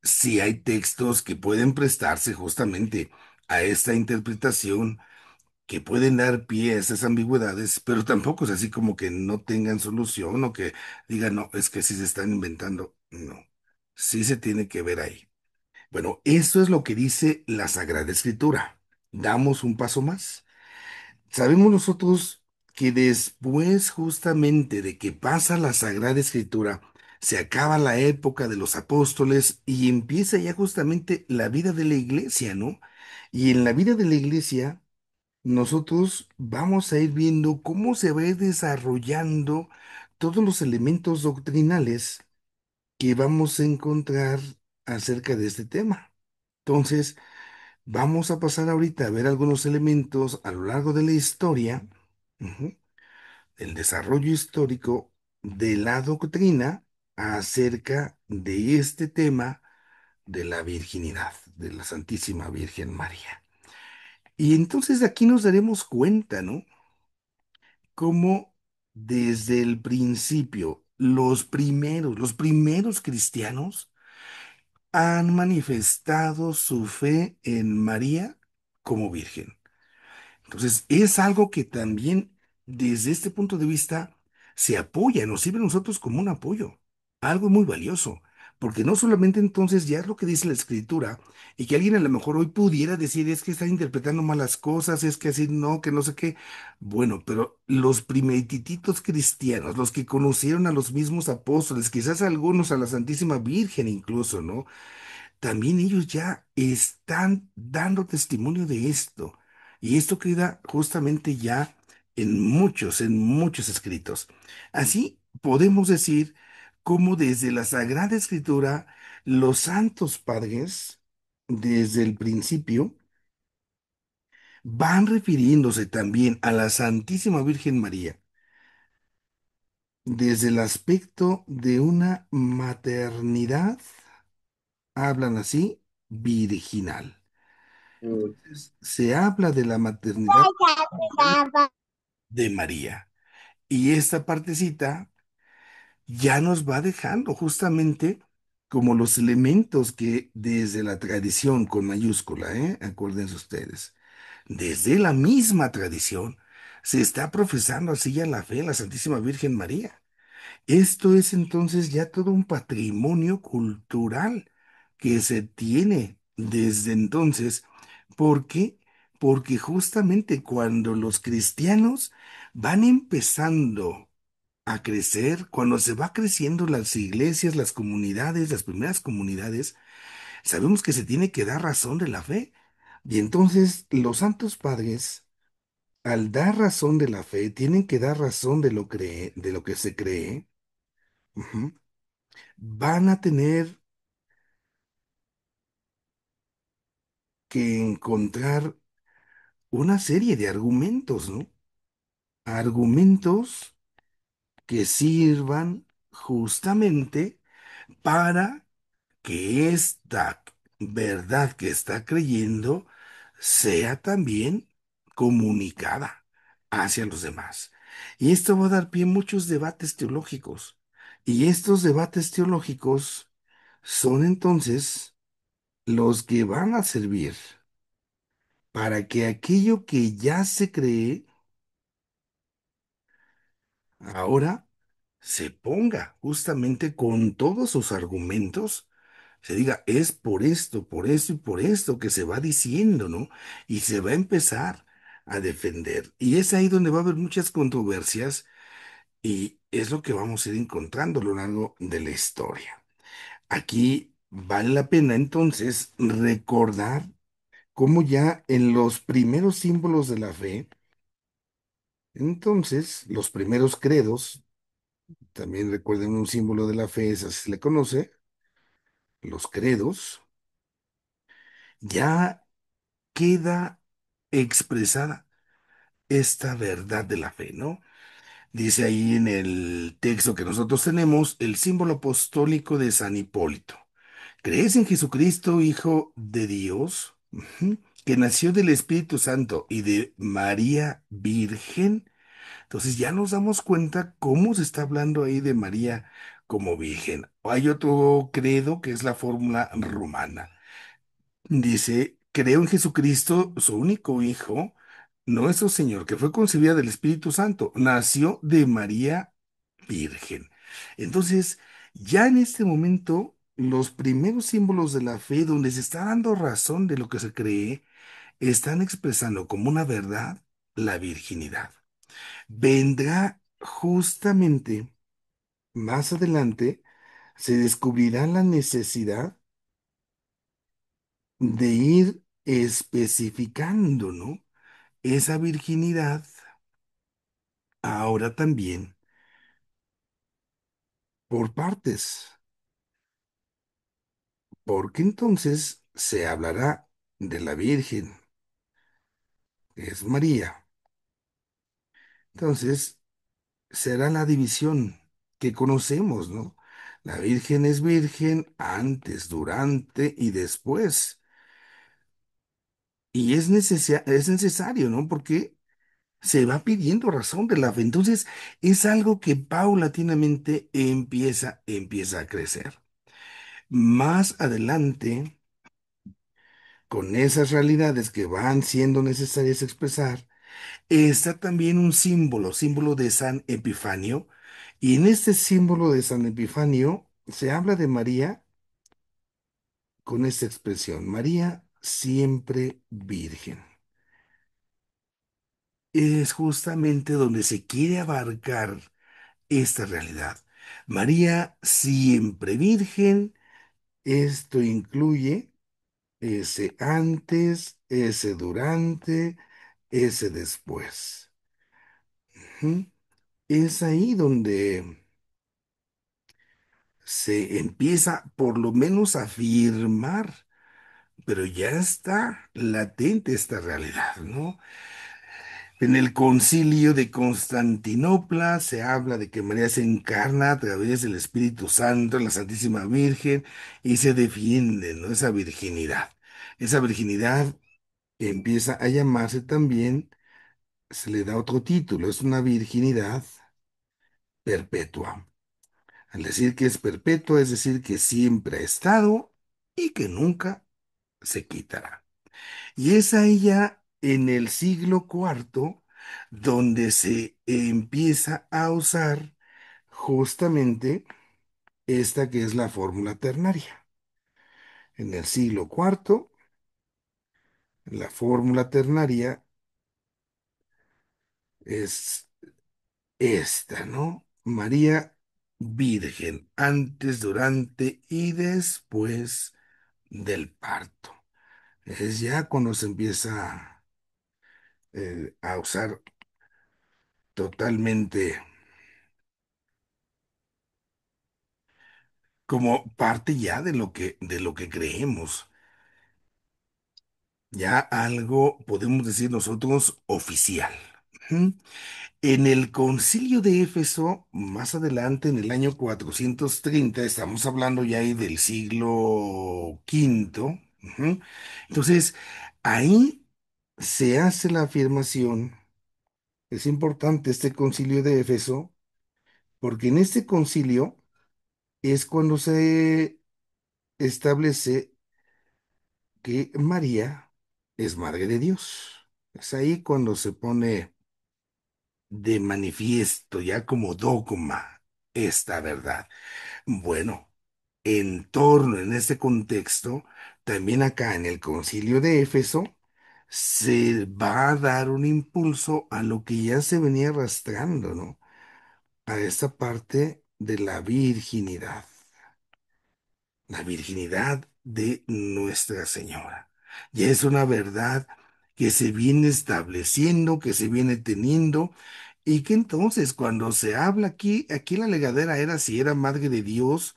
si hay textos que pueden prestarse justamente a esta interpretación, que pueden dar pie a esas ambigüedades, pero tampoco es así como que no tengan solución o que digan, no, es que sí se están inventando. No, sí se tiene que ver ahí. Bueno, eso es lo que dice la Sagrada Escritura. Damos un paso más. Sabemos nosotros que después justamente de que pasa la Sagrada Escritura, se acaba la época de los apóstoles y empieza ya justamente la vida de la iglesia, ¿no? Y en la vida de la iglesia nosotros vamos a ir viendo cómo se va a ir desarrollando todos los elementos doctrinales que vamos a encontrar acerca de este tema. Entonces, vamos a pasar ahorita a ver algunos elementos a lo largo de la historia, ujú, el desarrollo histórico de la doctrina acerca de este tema de la virginidad, de la Santísima Virgen María. Y entonces aquí nos daremos cuenta, ¿no? Cómo desde el principio los primeros cristianos han manifestado su fe en María como virgen. Entonces, es algo que también desde este punto de vista se apoya, nos sirve a nosotros como un apoyo, algo muy valioso, porque no solamente entonces ya es lo que dice la escritura, y que alguien a lo mejor hoy pudiera decir es que está interpretando malas cosas, es que así no, que no sé qué. Bueno, pero los primerititos cristianos, los que conocieron a los mismos apóstoles, quizás algunos a la Santísima Virgen incluso, ¿no? También ellos ya están dando testimonio de esto. Y esto queda justamente ya en muchos escritos. Así podemos decir cómo desde la Sagrada Escritura, los santos padres, desde el principio, van refiriéndose también a la Santísima Virgen María, desde el aspecto de una maternidad, hablan así, virginal. Mm. Se habla de la maternidad de María. Y esta partecita ya nos va dejando justamente como los elementos que desde la tradición con mayúscula, acuérdense ustedes, desde la misma tradición se está profesando así ya la fe en la Santísima Virgen María. Esto es entonces ya todo un patrimonio cultural que se tiene desde entonces. ¿Por qué? Porque justamente cuando los cristianos van empezando a crecer, cuando se va creciendo las iglesias, las comunidades, las primeras comunidades, sabemos que se tiene que dar razón de la fe. Y entonces los santos padres, al dar razón de la fe, tienen que dar razón de lo que se cree. Ujú. Van a tener que encontrar una serie de argumentos, ¿no? Argumentos que sirvan justamente para que esta verdad que está creyendo sea también comunicada hacia los demás. Y esto va a dar pie a muchos debates teológicos. Y estos debates teológicos son entonces los que van a servir para que aquello que ya se cree ahora se ponga justamente con todos sus argumentos, se diga, es por esto y por esto que se va diciendo, ¿no? Y se va a empezar a defender. Y es ahí donde va a haber muchas controversias y es lo que vamos a ir encontrando a lo largo de la historia. Aquí vale la pena entonces recordar cómo ya en los primeros símbolos de la fe, entonces, los primeros credos, también recuerden un símbolo de la fe, es así se le conoce, los credos, ya queda expresada esta verdad de la fe, ¿no? Dice ahí en el texto que nosotros tenemos el símbolo apostólico de San Hipólito. ¿Crees en Jesucristo, Hijo de Dios, ujú, que nació del Espíritu Santo y de María Virgen? Entonces ya nos damos cuenta cómo se está hablando ahí de María como virgen. Hay otro credo que es la fórmula romana. Dice, creo en Jesucristo, su único hijo, nuestro Señor, que fue concebida del Espíritu Santo, nació de María Virgen. Entonces, ya en este momento, los primeros símbolos de la fe, donde se está dando razón de lo que se cree, están expresando como una verdad la virginidad. Vendrá justamente más adelante, se descubrirá la necesidad de ir especificando, ¿no? Esa virginidad ahora también por partes, porque entonces se hablará de la Virgen, que es María. Entonces será la división que conocemos, ¿no? La Virgen es virgen antes, durante y después. Y es necesario, ¿no? Porque se va pidiendo razón de la fe. Entonces, es algo que paulatinamente empieza a crecer. Más adelante, con esas realidades que van siendo necesarias expresar, está también un símbolo, símbolo de San Epifanio. Y en este símbolo de San Epifanio se habla de María con esta expresión, María siempre virgen. Es justamente donde se quiere abarcar esta realidad. María siempre virgen, esto incluye ese antes, ese durante, ese después. Ujú. Es ahí donde se empieza por lo menos a afirmar, pero ya está latente esta realidad, ¿no? En el concilio de Constantinopla se habla de que María se encarna a través del Espíritu Santo en la Santísima Virgen y se defiende, ¿no? Esa virginidad. Esa virginidad empieza a llamarse también, se le da otro título, es una virginidad perpetua. Al decir que es perpetua, es decir que siempre ha estado y que nunca se quitará. Y es ahí ya en el siglo cuarto donde se empieza a usar justamente esta que es la fórmula ternaria. En el siglo cuarto, la fórmula ternaria es esta, ¿no? María Virgen, antes, durante y después del parto. Es ya cuando se empieza a usar totalmente como parte ya de lo que creemos. Ya algo, podemos decir nosotros, oficial. Ujú. En el concilio de Éfeso, más adelante, en el año 430, estamos hablando ya ahí del siglo quinto. Ujú. Entonces, ahí se hace la afirmación, es importante este concilio de Éfeso, porque en este concilio es cuando se establece que María es Madre de Dios. Es ahí cuando se pone de manifiesto, ya como dogma, esta verdad. Bueno, en torno, en este contexto, también acá en el Concilio de Éfeso, se va a dar un impulso a lo que ya se venía arrastrando, ¿no? A esta parte de la virginidad. La virginidad de Nuestra Señora. Ya es una verdad que se viene estableciendo, que se viene teniendo, y que entonces cuando se habla aquí la legadera era si era madre de Dios,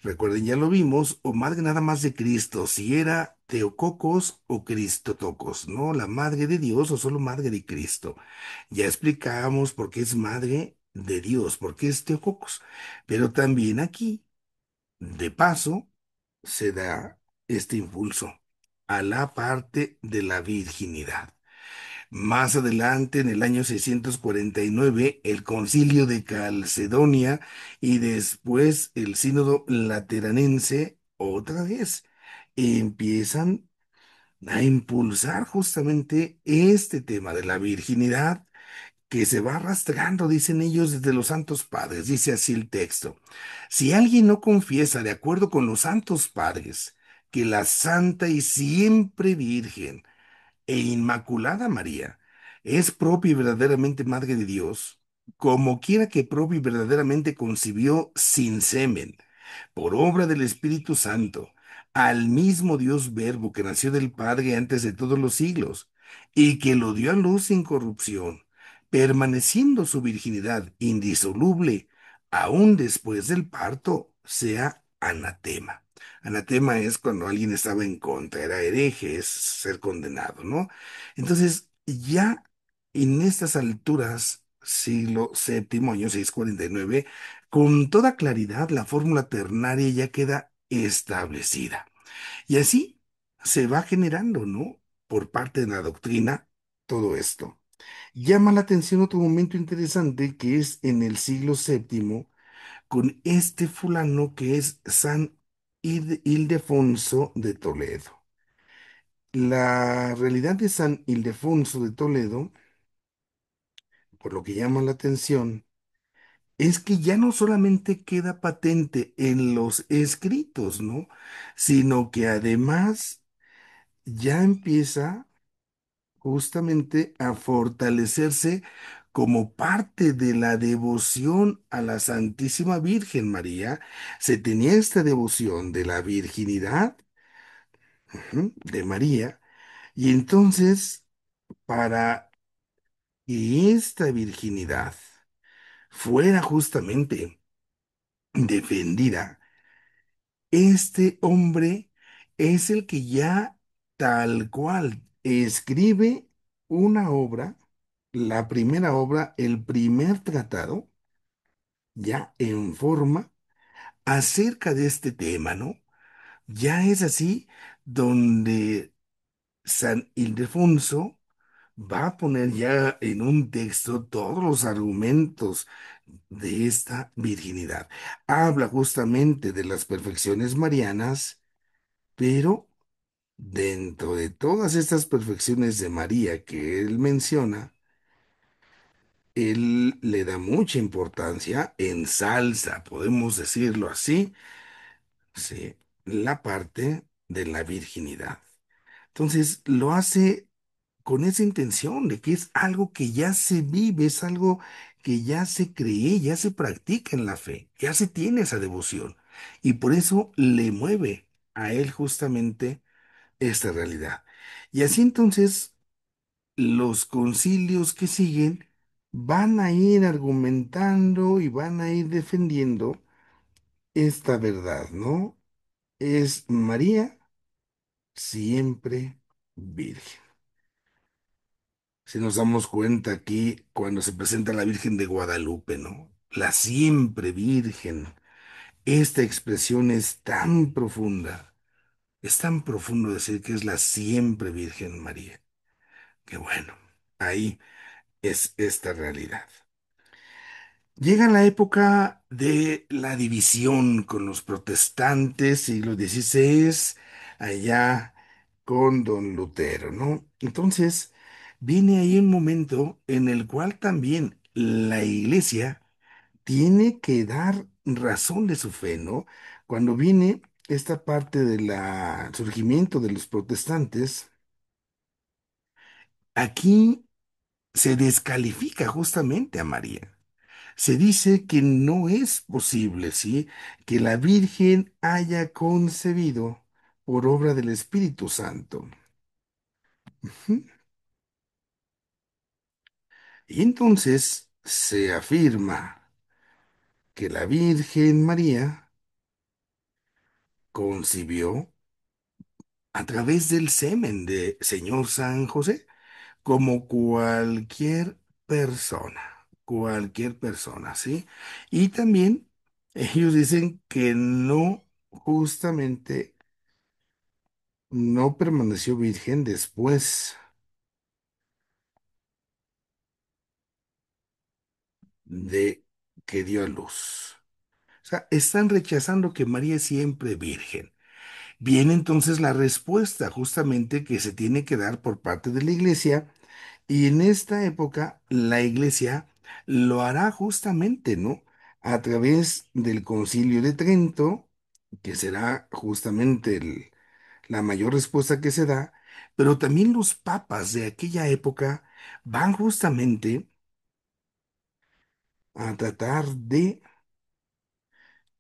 recuerden, ya lo vimos, o madre nada más de Cristo, si era Teococos o Cristotocos, ¿no? La madre de Dios o solo madre de Cristo. Ya explicamos por qué es madre de Dios, por qué es Teococos, pero también aquí. De paso, se da este impulso a la parte de la virginidad. Más adelante, en el año 649, el concilio de Calcedonia y después el sínodo lateranense, otra vez, empiezan a impulsar justamente este tema de la virginidad que se va arrastrando, dicen ellos, desde los santos padres. Dice así el texto. Si alguien no confiesa de acuerdo con los santos padres que la santa y siempre virgen e inmaculada María es propia y verdaderamente Madre de Dios, como quiera que propia y verdaderamente concibió sin semen, por obra del Espíritu Santo, al mismo Dios Verbo que nació del Padre antes de todos los siglos, y que lo dio a luz sin corrupción, permaneciendo su virginidad indisoluble, aún después del parto, sea anatema. Anatema es cuando alguien estaba en contra, era hereje, es ser condenado, ¿no? Entonces, ya en estas alturas, siglo séptimo, año 649, con toda claridad la fórmula ternaria ya queda establecida. Y así se va generando, ¿no? Por parte de la doctrina, todo esto. Llama la atención otro momento interesante que es en el siglo séptimo con este fulano que es San Ildefonso de Toledo. La realidad de San Ildefonso de Toledo, por lo que llama la atención, es que ya no solamente queda patente en los escritos, ¿no? Sino que además ya empieza justamente a fortalecerse como parte de la devoción a la Santísima Virgen María. Se tenía esta devoción de la virginidad, de María, y entonces, para que esta virginidad fuera justamente defendida, este hombre es el que ya tal cual escribe una obra, la primera obra, el primer tratado, ya en forma, acerca de este tema, ¿no? Ya es así donde San Ildefonso va a poner ya en un texto todos los argumentos de esta virginidad. Habla justamente de las perfecciones marianas, pero dentro de todas estas perfecciones de María que él menciona, él le da mucha importancia, ensalza, podemos decirlo así, sí, la parte de la virginidad. Entonces lo hace con esa intención de que es algo que ya se vive, es algo que ya se cree, ya se practica en la fe, ya se tiene esa devoción. Y por eso le mueve a él justamente esta realidad. Y así entonces los concilios que siguen van a ir argumentando y van a ir defendiendo esta verdad, ¿no? Es María siempre virgen. Si nos damos cuenta aquí cuando se presenta la Virgen de Guadalupe, ¿no? La siempre Virgen. Esta expresión es tan profundo decir que es la siempre Virgen María. Que bueno, ahí es esta realidad. Llega la época de la división con los protestantes, siglo XVI, allá con don Lutero, ¿no? Entonces, viene ahí un momento en el cual también la iglesia tiene que dar razón de su fe, ¿no? Cuando viene esta parte del surgimiento de los protestantes, aquí se descalifica justamente a María. Se dice que no es posible, ¿sí? Que la Virgen haya concebido por obra del Espíritu Santo. Ujú. Y entonces se afirma que la Virgen María concibió a través del semen de Señor San José, como cualquier persona, ¿sí? Y también ellos dicen que no, justamente no permaneció virgen después de que dio a luz. O sea, están rechazando que María es siempre virgen. Viene entonces la respuesta justamente que se tiene que dar por parte de la iglesia, y en esta época la iglesia lo hará justamente, ¿no? A través del Concilio de Trento, que será justamente la mayor respuesta que se da, pero también los papas de aquella época van justamente a tratar de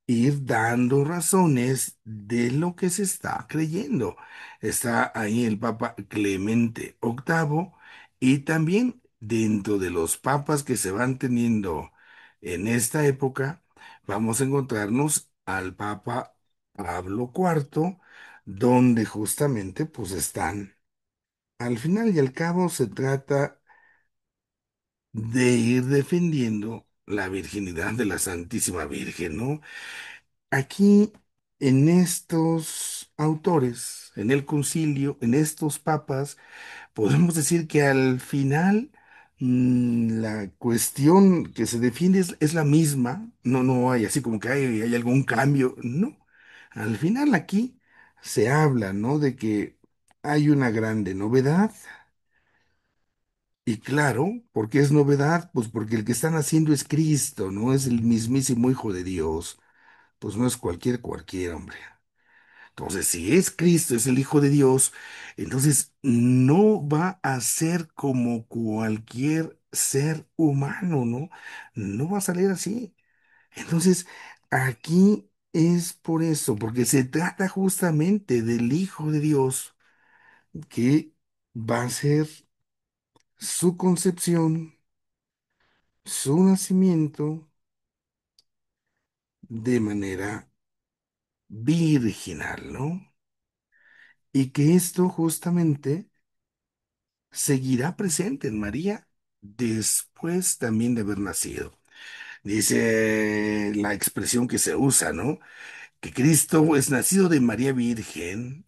ir dando razones de lo que se está creyendo. Está ahí el Papa Clemente VIII, y también dentro de los papas que se van teniendo en esta época, vamos a encontrarnos al Papa Pablo IV, donde justamente pues están. Al final y al cabo se trata de ir defendiendo la virginidad de la Santísima Virgen, ¿no? Aquí, en estos autores, en el concilio, en estos papas, podemos decir que al final la cuestión que se defiende es la misma. No, no hay así como que hay algún cambio, no. Al final aquí se habla, ¿no? De que hay una grande novedad. Y claro, ¿por qué es novedad? Pues porque el que están haciendo es Cristo, no es el mismísimo Hijo de Dios. Pues no es cualquiera, hombre. Entonces, si es Cristo, es el Hijo de Dios, entonces no va a ser como cualquier ser humano, ¿no? No va a salir así. Entonces, aquí es por eso, porque se trata justamente del Hijo de Dios, que va a ser su concepción, su nacimiento de manera virginal, ¿no? Y que esto justamente seguirá presente en María después también de haber nacido. Dice la expresión que se usa, ¿no? Que Cristo es nacido de María Virgen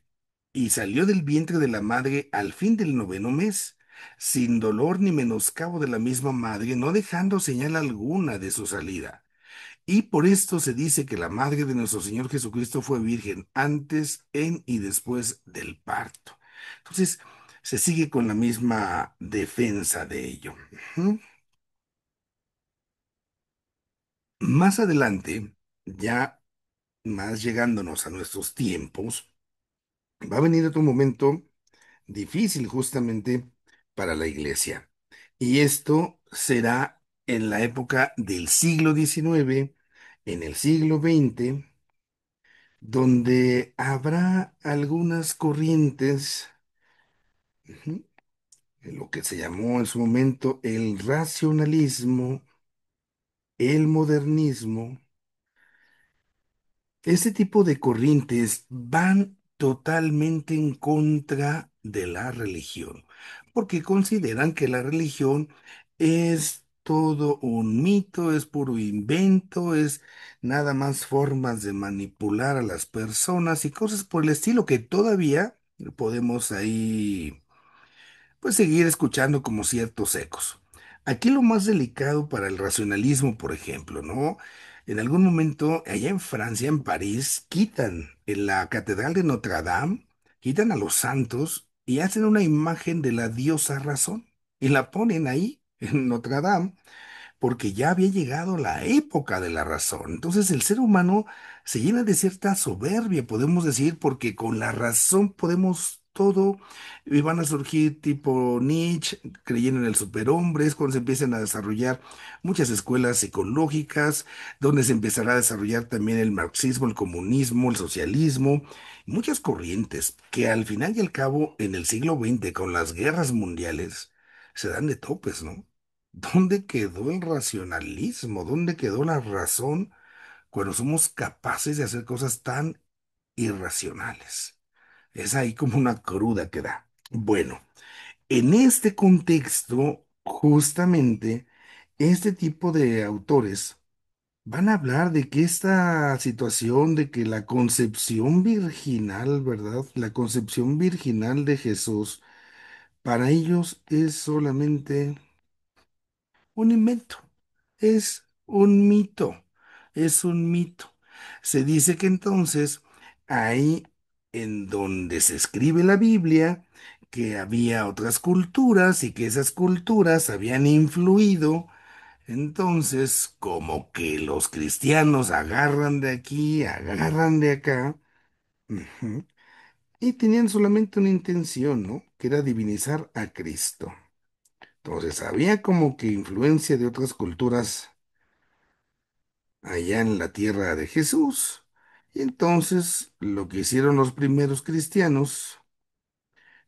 y salió del vientre de la madre al fin del noveno mes, sin dolor ni menoscabo de la misma madre, no dejando señal alguna de su salida. Y por esto se dice que la madre de nuestro Señor Jesucristo fue virgen antes, en y después del parto. Entonces, se sigue con la misma defensa de ello. Ujú. Más adelante, ya más llegándonos a nuestros tiempos, va a venir otro momento difícil justamente para la iglesia. Y esto será en la época del siglo XIX, en el siglo XX, donde habrá algunas corrientes, ujú, en lo que se llamó en su momento el racionalismo, el modernismo. Este tipo de corrientes van totalmente en contra de la religión, porque consideran que la religión es todo un mito, es puro invento, es nada más formas de manipular a las personas y cosas por el estilo que todavía podemos ahí pues seguir escuchando como ciertos ecos. Aquí lo más delicado para el racionalismo, por ejemplo, ¿no? En algún momento, allá en Francia, en París, quitan en la Catedral de Notre Dame, quitan a los santos y hacen una imagen de la diosa razón y la ponen ahí en Notre Dame porque ya había llegado la época de la razón. Entonces el ser humano se llena de cierta soberbia, podemos decir, porque con la razón podemos todo, y van a surgir tipo Nietzsche, creyendo en el superhombre, es cuando se empiezan a desarrollar muchas escuelas psicológicas, donde se empezará a desarrollar también el marxismo, el comunismo, el socialismo, muchas corrientes que al final y al cabo en el siglo XX, con las guerras mundiales, se dan de topes, ¿no? ¿Dónde quedó el racionalismo? ¿Dónde quedó la razón cuando somos capaces de hacer cosas tan irracionales? Es ahí como una cruda que da. Bueno, en este contexto, justamente, este tipo de autores van a hablar de que esta situación de que la concepción virginal, ¿verdad? La concepción virginal de Jesús, para ellos es solamente un invento, es un mito, es un mito. Se dice que entonces ahí en donde se escribe la Biblia, que había otras culturas y que esas culturas habían influido, entonces como que los cristianos agarran de aquí, agarran de acá, ujú, y tenían solamente una intención, ¿no? Que era divinizar a Cristo. Entonces había como que influencia de otras culturas allá en la tierra de Jesús. Y entonces lo que hicieron los primeros cristianos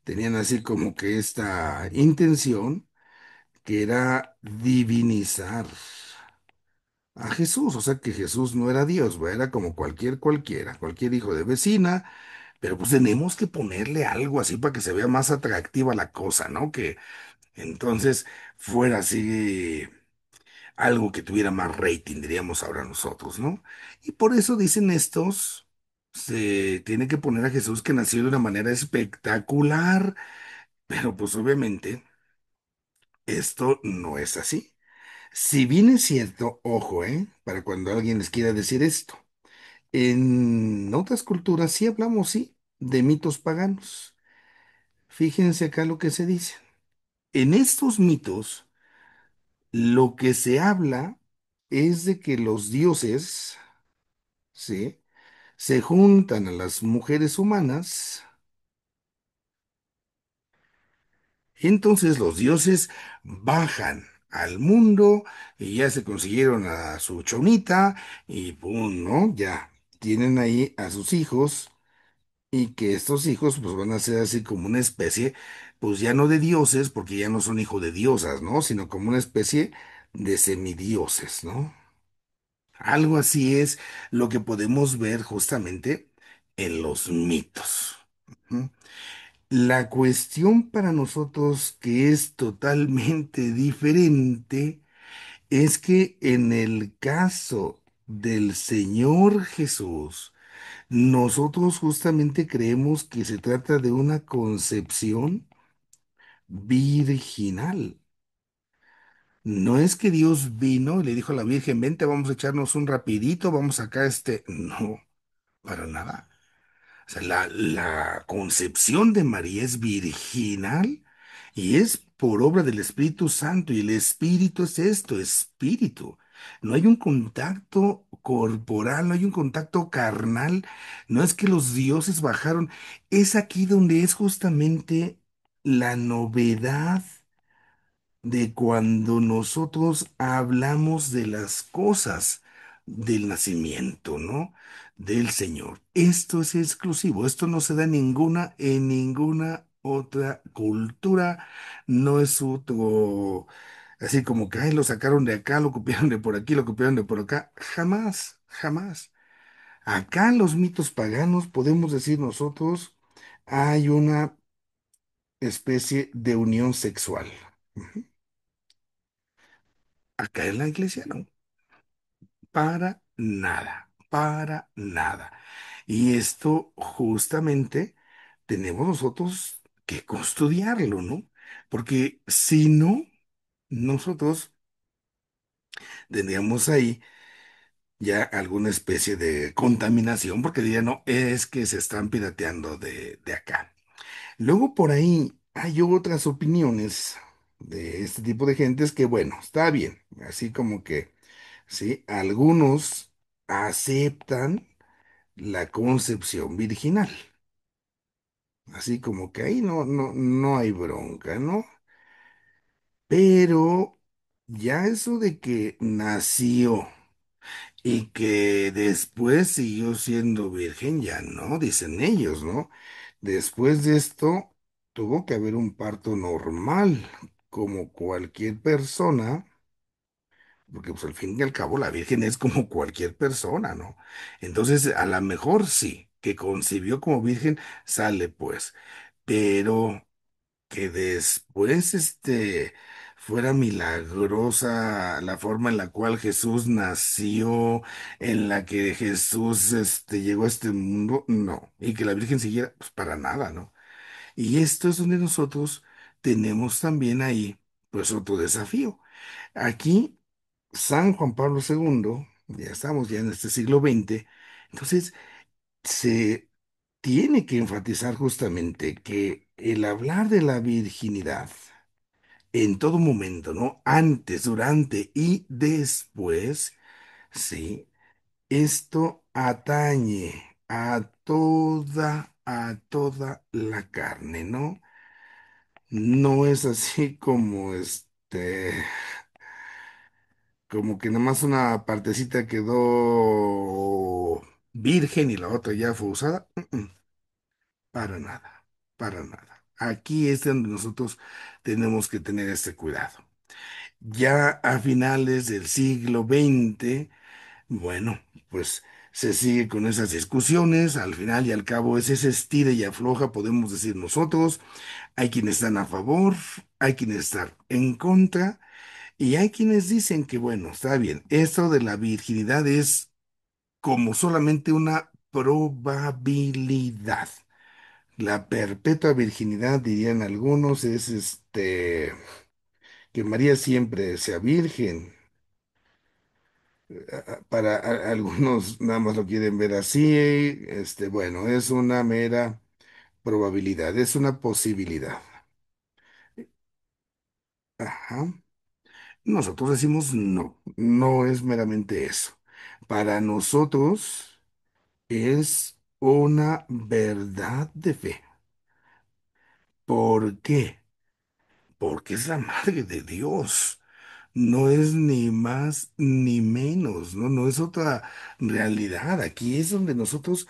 tenían así como que esta intención que era divinizar a Jesús, o sea que Jesús no era Dios, ¿va? Era como cualquiera, cualquier hijo de vecina, pero pues tenemos que ponerle algo así para que se vea más atractiva la cosa, ¿no? Que entonces fuera así algo que tuviera más rating, diríamos ahora nosotros, ¿no? Y por eso dicen estos, se tiene que poner a Jesús que nació de una manera espectacular, pero pues obviamente esto no es así. Si bien es cierto, ojo, para cuando alguien les quiera decir esto, En otras culturas sí hablamos, sí, de mitos paganos. Fíjense acá lo que se dice. En estos mitos, lo que se habla es de que los dioses, ¿sí?, se juntan a las mujeres humanas. Entonces los dioses bajan al mundo y ya se consiguieron a su chonita y pum, ¿no? Ya tienen ahí a sus hijos y que estos hijos pues van a ser así como una especie, pues ya no de dioses porque ya no son hijos de diosas, ¿no? Sino como una especie de semidioses, ¿no? Algo así es lo que podemos ver justamente en los mitos. ¿Mm? La cuestión para nosotros que es totalmente diferente es que en el caso del Señor Jesús, nosotros justamente creemos que se trata de una concepción virginal. No es que Dios vino y le dijo a la Virgen, vente, vamos a echarnos un rapidito, vamos acá No, para nada. O sea, la concepción de María es virginal y es por obra del Espíritu Santo. Y el Espíritu es esto, espíritu. No hay un contacto corporal, no hay un contacto carnal. No es que los dioses bajaron. Es aquí donde es justamente la novedad de cuando nosotros hablamos de las cosas del nacimiento, ¿no? Del Señor. Esto es exclusivo, esto no se da en ninguna otra cultura, no es otro, así como que, ay, lo sacaron de acá, lo copiaron de por aquí, lo copiaron de por acá, jamás, jamás. Acá en los mitos paganos podemos decir nosotros, hay una especie de unión sexual. Ujú. Acá en la iglesia no, para nada, para nada. Y esto justamente tenemos nosotros que custodiarlo, ¿no? Porque si no, nosotros tendríamos ahí ya alguna especie de contaminación, porque dirían, no, es que se están pirateando de acá. Luego por ahí hay otras opiniones de este tipo de gentes que, bueno, está bien, así como que, sí, algunos aceptan la concepción virginal, así como que ahí no hay bronca, ¿no? Pero ya eso de que nació y que después siguió siendo virgen, ya no, dicen ellos, ¿no? Después de esto, tuvo que haber un parto normal, como cualquier persona, porque pues al fin y al cabo la virgen es como cualquier persona, ¿no? Entonces, a lo mejor sí, que concibió como virgen, sale pues, pero que después fuera milagrosa la forma en la cual Jesús nació, en la que Jesús llegó a este mundo, no, y que la Virgen siguiera, pues para nada, ¿no? Y esto es donde nosotros tenemos también ahí, pues otro desafío. Aquí, San Juan Pablo II, ya estamos ya en este siglo XX, entonces se tiene que enfatizar justamente que el hablar de la virginidad en todo momento, ¿no? Antes, durante y después, sí, esto atañe a toda la carne, ¿no? No es así como como que nada más una partecita quedó virgen y la otra ya fue usada. Para nada, para nada. Aquí es donde nosotros tenemos que tener este cuidado. Ya a finales del siglo XX, bueno, pues se sigue con esas discusiones. Al final y al cabo es ese estira y afloja, podemos decir nosotros. Hay quienes están a favor, hay quienes están en contra y hay quienes dicen que, bueno, está bien, esto de la virginidad es como solamente una probabilidad. La perpetua virginidad, dirían algunos, es que María siempre sea virgen. Para algunos nada más lo quieren ver así, bueno, es una mera probabilidad, es una posibilidad. Ajá. Nosotros decimos no, no es meramente eso. Para nosotros es una verdad de fe. ¿Por qué? Porque es la madre de Dios. No es ni más ni menos, ¿no? No es otra realidad. Aquí es donde nosotros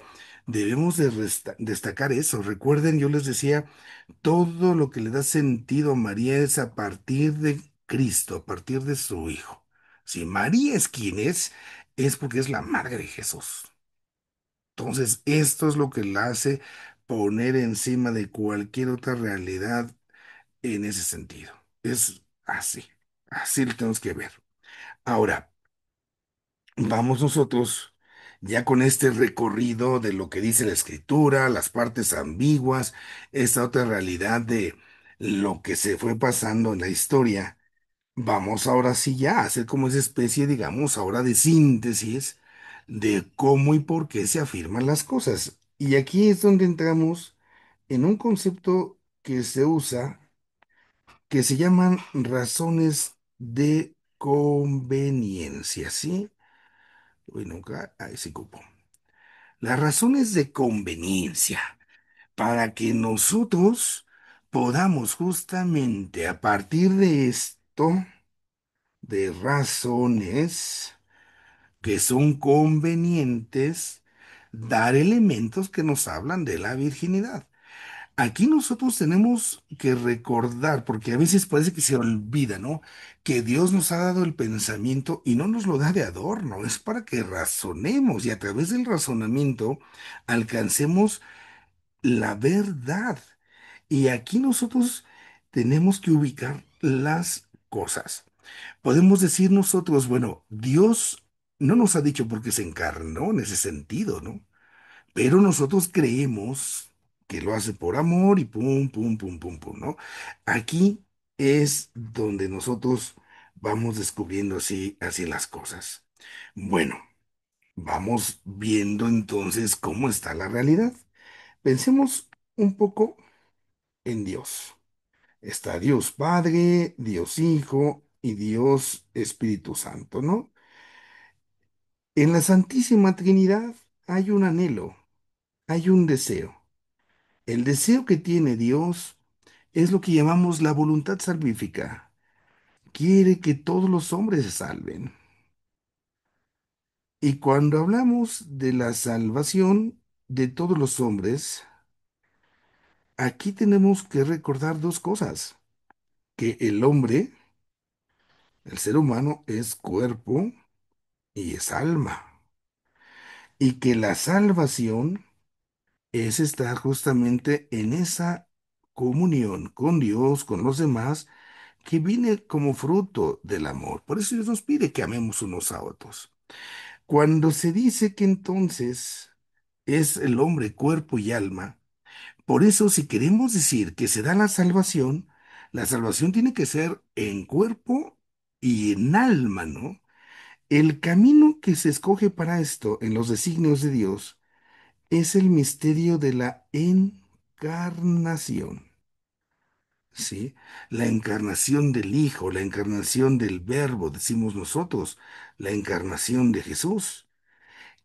debemos de destacar eso. Recuerden, yo les decía, todo lo que le da sentido a María es a partir de Cristo, a partir de su Hijo. Si María es quien es porque es la madre de Jesús. Entonces, esto es lo que la hace poner encima de cualquier otra realidad en ese sentido. Es así, así lo tenemos que ver. Ahora, vamos nosotros ya con este recorrido de lo que dice la escritura, las partes ambiguas, esta otra realidad de lo que se fue pasando en la historia. Vamos ahora sí ya a hacer como esa especie, digamos, ahora de síntesis de cómo y por qué se afirman las cosas. Y aquí es donde entramos en un concepto que se usa que se llaman razones de conveniencia, ¿sí? Uy, nunca, ahí sí cupo. Las razones de conveniencia para que nosotros podamos justamente a partir de esto, de razones que son convenientes, dar elementos que nos hablan de la virginidad. Aquí nosotros tenemos que recordar, porque a veces parece que se olvida, ¿no? Que Dios nos ha dado el pensamiento y no nos lo da de adorno, es para que razonemos y a través del razonamiento alcancemos la verdad. Y aquí nosotros tenemos que ubicar las cosas. Podemos decir nosotros, bueno, Dios no nos ha dicho por qué se encarnó en ese sentido, ¿no? Pero nosotros creemos que lo hace por amor y pum, pum, pum, pum, pum, ¿no? Aquí es donde nosotros vamos descubriendo así las cosas. Bueno, vamos viendo entonces cómo está la realidad. Pensemos un poco en Dios. Está Dios Padre, Dios Hijo y Dios Espíritu Santo, ¿no? En la Santísima Trinidad hay un anhelo, hay un deseo. El deseo que tiene Dios es lo que llamamos la voluntad salvífica. Quiere que todos los hombres se salven. Y cuando hablamos de la salvación de todos los hombres, aquí tenemos que recordar dos cosas. Que el hombre, el ser humano, es cuerpo y es alma. Y que la salvación es estar justamente en esa comunión con Dios, con los demás que viene como fruto del amor. Por eso Dios nos pide que amemos unos a otros. Cuando se dice que entonces es el hombre cuerpo y alma, por eso si queremos decir que se da la salvación tiene que ser en cuerpo y en alma, ¿no? El camino que se escoge para esto en los designios de Dios es el misterio de la encarnación. ¿Sí? La encarnación del Hijo, la encarnación del Verbo, decimos nosotros, la encarnación de Jesús.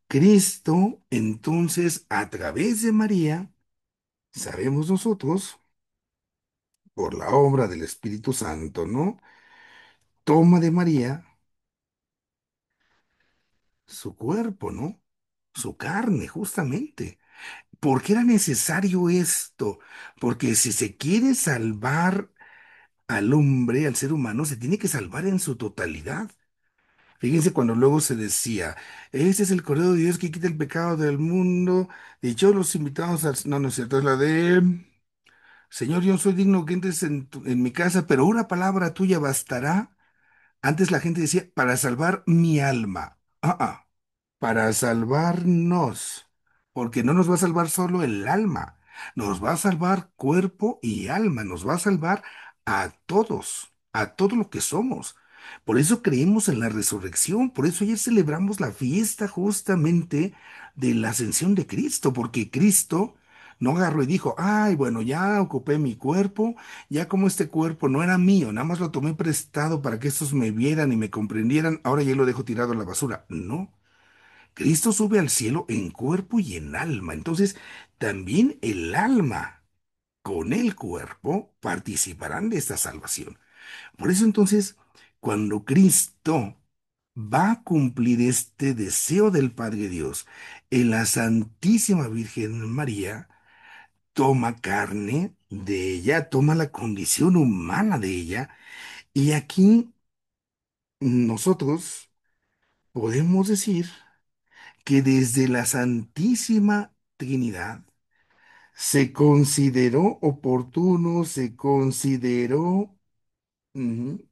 Cristo, entonces, a través de María, sabemos nosotros, por la obra del Espíritu Santo, ¿no? Toma de María su cuerpo, ¿no? Su carne, justamente. ¿Por qué era necesario esto? Porque si se quiere salvar al hombre, al ser humano, se tiene que salvar en su totalidad. Fíjense cuando luego se decía, este es el Cordero de Dios que quita el pecado del mundo, dichosos los invitados al... No, no es cierto, es la de, Señor, yo no soy digno que entres en mi casa, pero una palabra tuya bastará. Antes la gente decía, para salvar mi alma. Para salvarnos, porque no nos va a salvar solo el alma, nos va a salvar cuerpo y alma, nos va a salvar a todos lo que somos. Por eso creemos en la resurrección, por eso ayer celebramos la fiesta justamente de la ascensión de Cristo, porque Cristo no agarró y dijo, ay, bueno, ya ocupé mi cuerpo, ya como este cuerpo no era mío, nada más lo tomé prestado para que estos me vieran y me comprendieran, ahora ya lo dejo tirado a la basura. No, Cristo sube al cielo en cuerpo y en alma, entonces también el alma con el cuerpo participarán de esta salvación. Por eso entonces, cuando Cristo va a cumplir este deseo del Padre Dios en la Santísima Virgen María, toma carne de ella, toma la condición humana de ella, y aquí nosotros podemos decir que desde la Santísima Trinidad se consideró oportuno, se consideró ujú,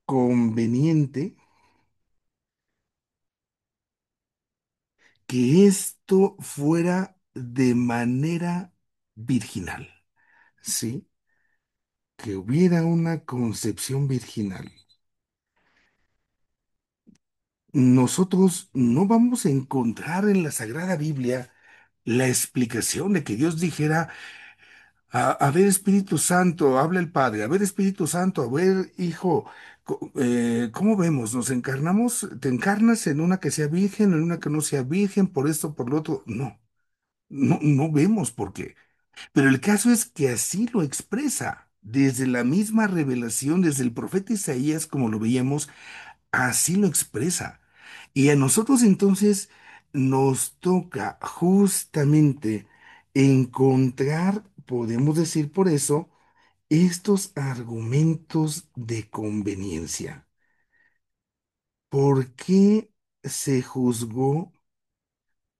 conveniente que esto fuera de manera virginal, ¿sí? Que hubiera una concepción virginal. Nosotros no vamos a encontrar en la Sagrada Biblia la explicación de que Dios dijera, a ver Espíritu Santo, habla el Padre, a ver Espíritu Santo, a ver Hijo, ¿cómo vemos? ¿Nos encarnamos? ¿Te encarnas en una que sea virgen, en una que no sea virgen, por esto, por lo otro? No, no vemos por qué. Pero el caso es que así lo expresa. Desde la misma revelación, desde el profeta Isaías, como lo veíamos, así lo expresa. Y a nosotros entonces nos toca justamente encontrar, podemos decir por eso, estos argumentos de conveniencia. ¿Por qué se juzgó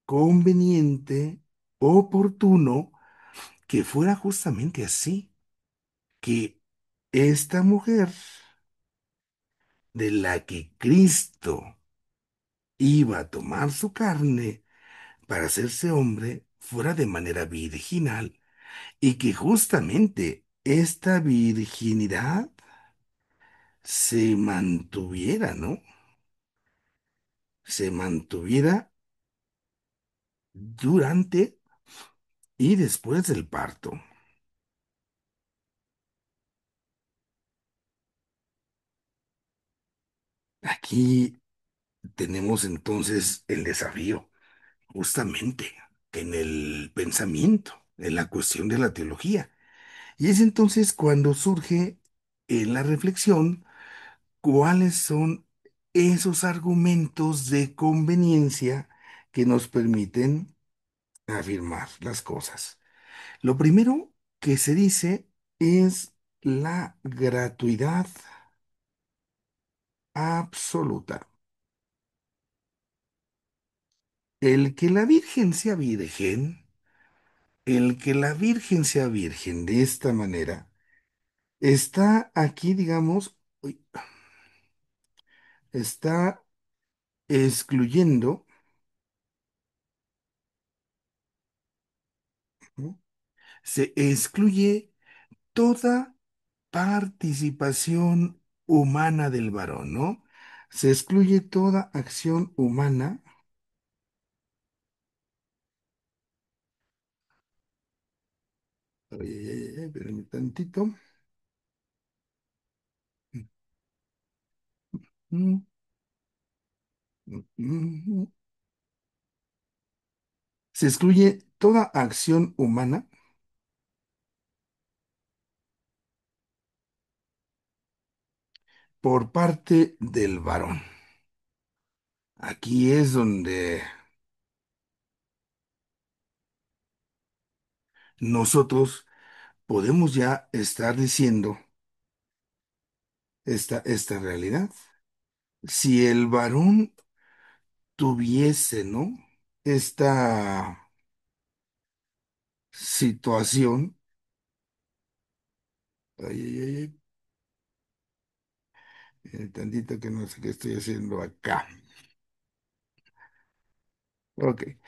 conveniente, oportuno, que fuera justamente así? Que esta mujer de la que Cristo iba a tomar su carne para hacerse hombre fuera de manera virginal y que justamente esta virginidad se mantuviera, ¿no? Se mantuviera durante y después del parto. Aquí tenemos entonces el desafío, justamente en el pensamiento, en la cuestión de la teología. Y es entonces cuando surge en la reflexión cuáles son esos argumentos de conveniencia que nos permiten afirmar las cosas. Lo primero que se dice es la gratuidad absoluta. El que la Virgen sea virgen, el que la Virgen sea virgen de esta manera, está aquí, digamos, uy, está excluyendo, ¿no? Se excluye toda participación humana del varón, ¿no? Se excluye toda acción humana. Ay, ay, ay, ay, espérame tantito. Mm, mm, mm. Se excluye toda acción humana por parte del varón. Aquí es donde nosotros podemos ya estar diciendo esta realidad. Si el varón tuviese, ¿no? Esta situación, ay, ay, ay, ay, tantito que no sé qué estoy haciendo acá. Ok.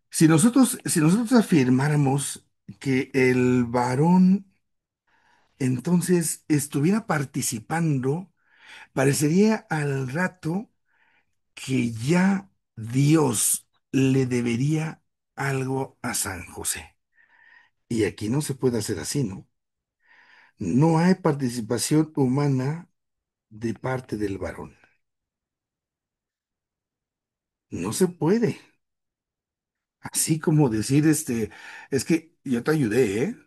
Si nosotros afirmáramos que el varón entonces estuviera participando, parecería al rato que ya Dios le debería algo a San José. Y aquí no se puede hacer así, ¿no? No hay participación humana de parte del varón. No se puede. Así como decir, es que yo te ayudé, ¿eh?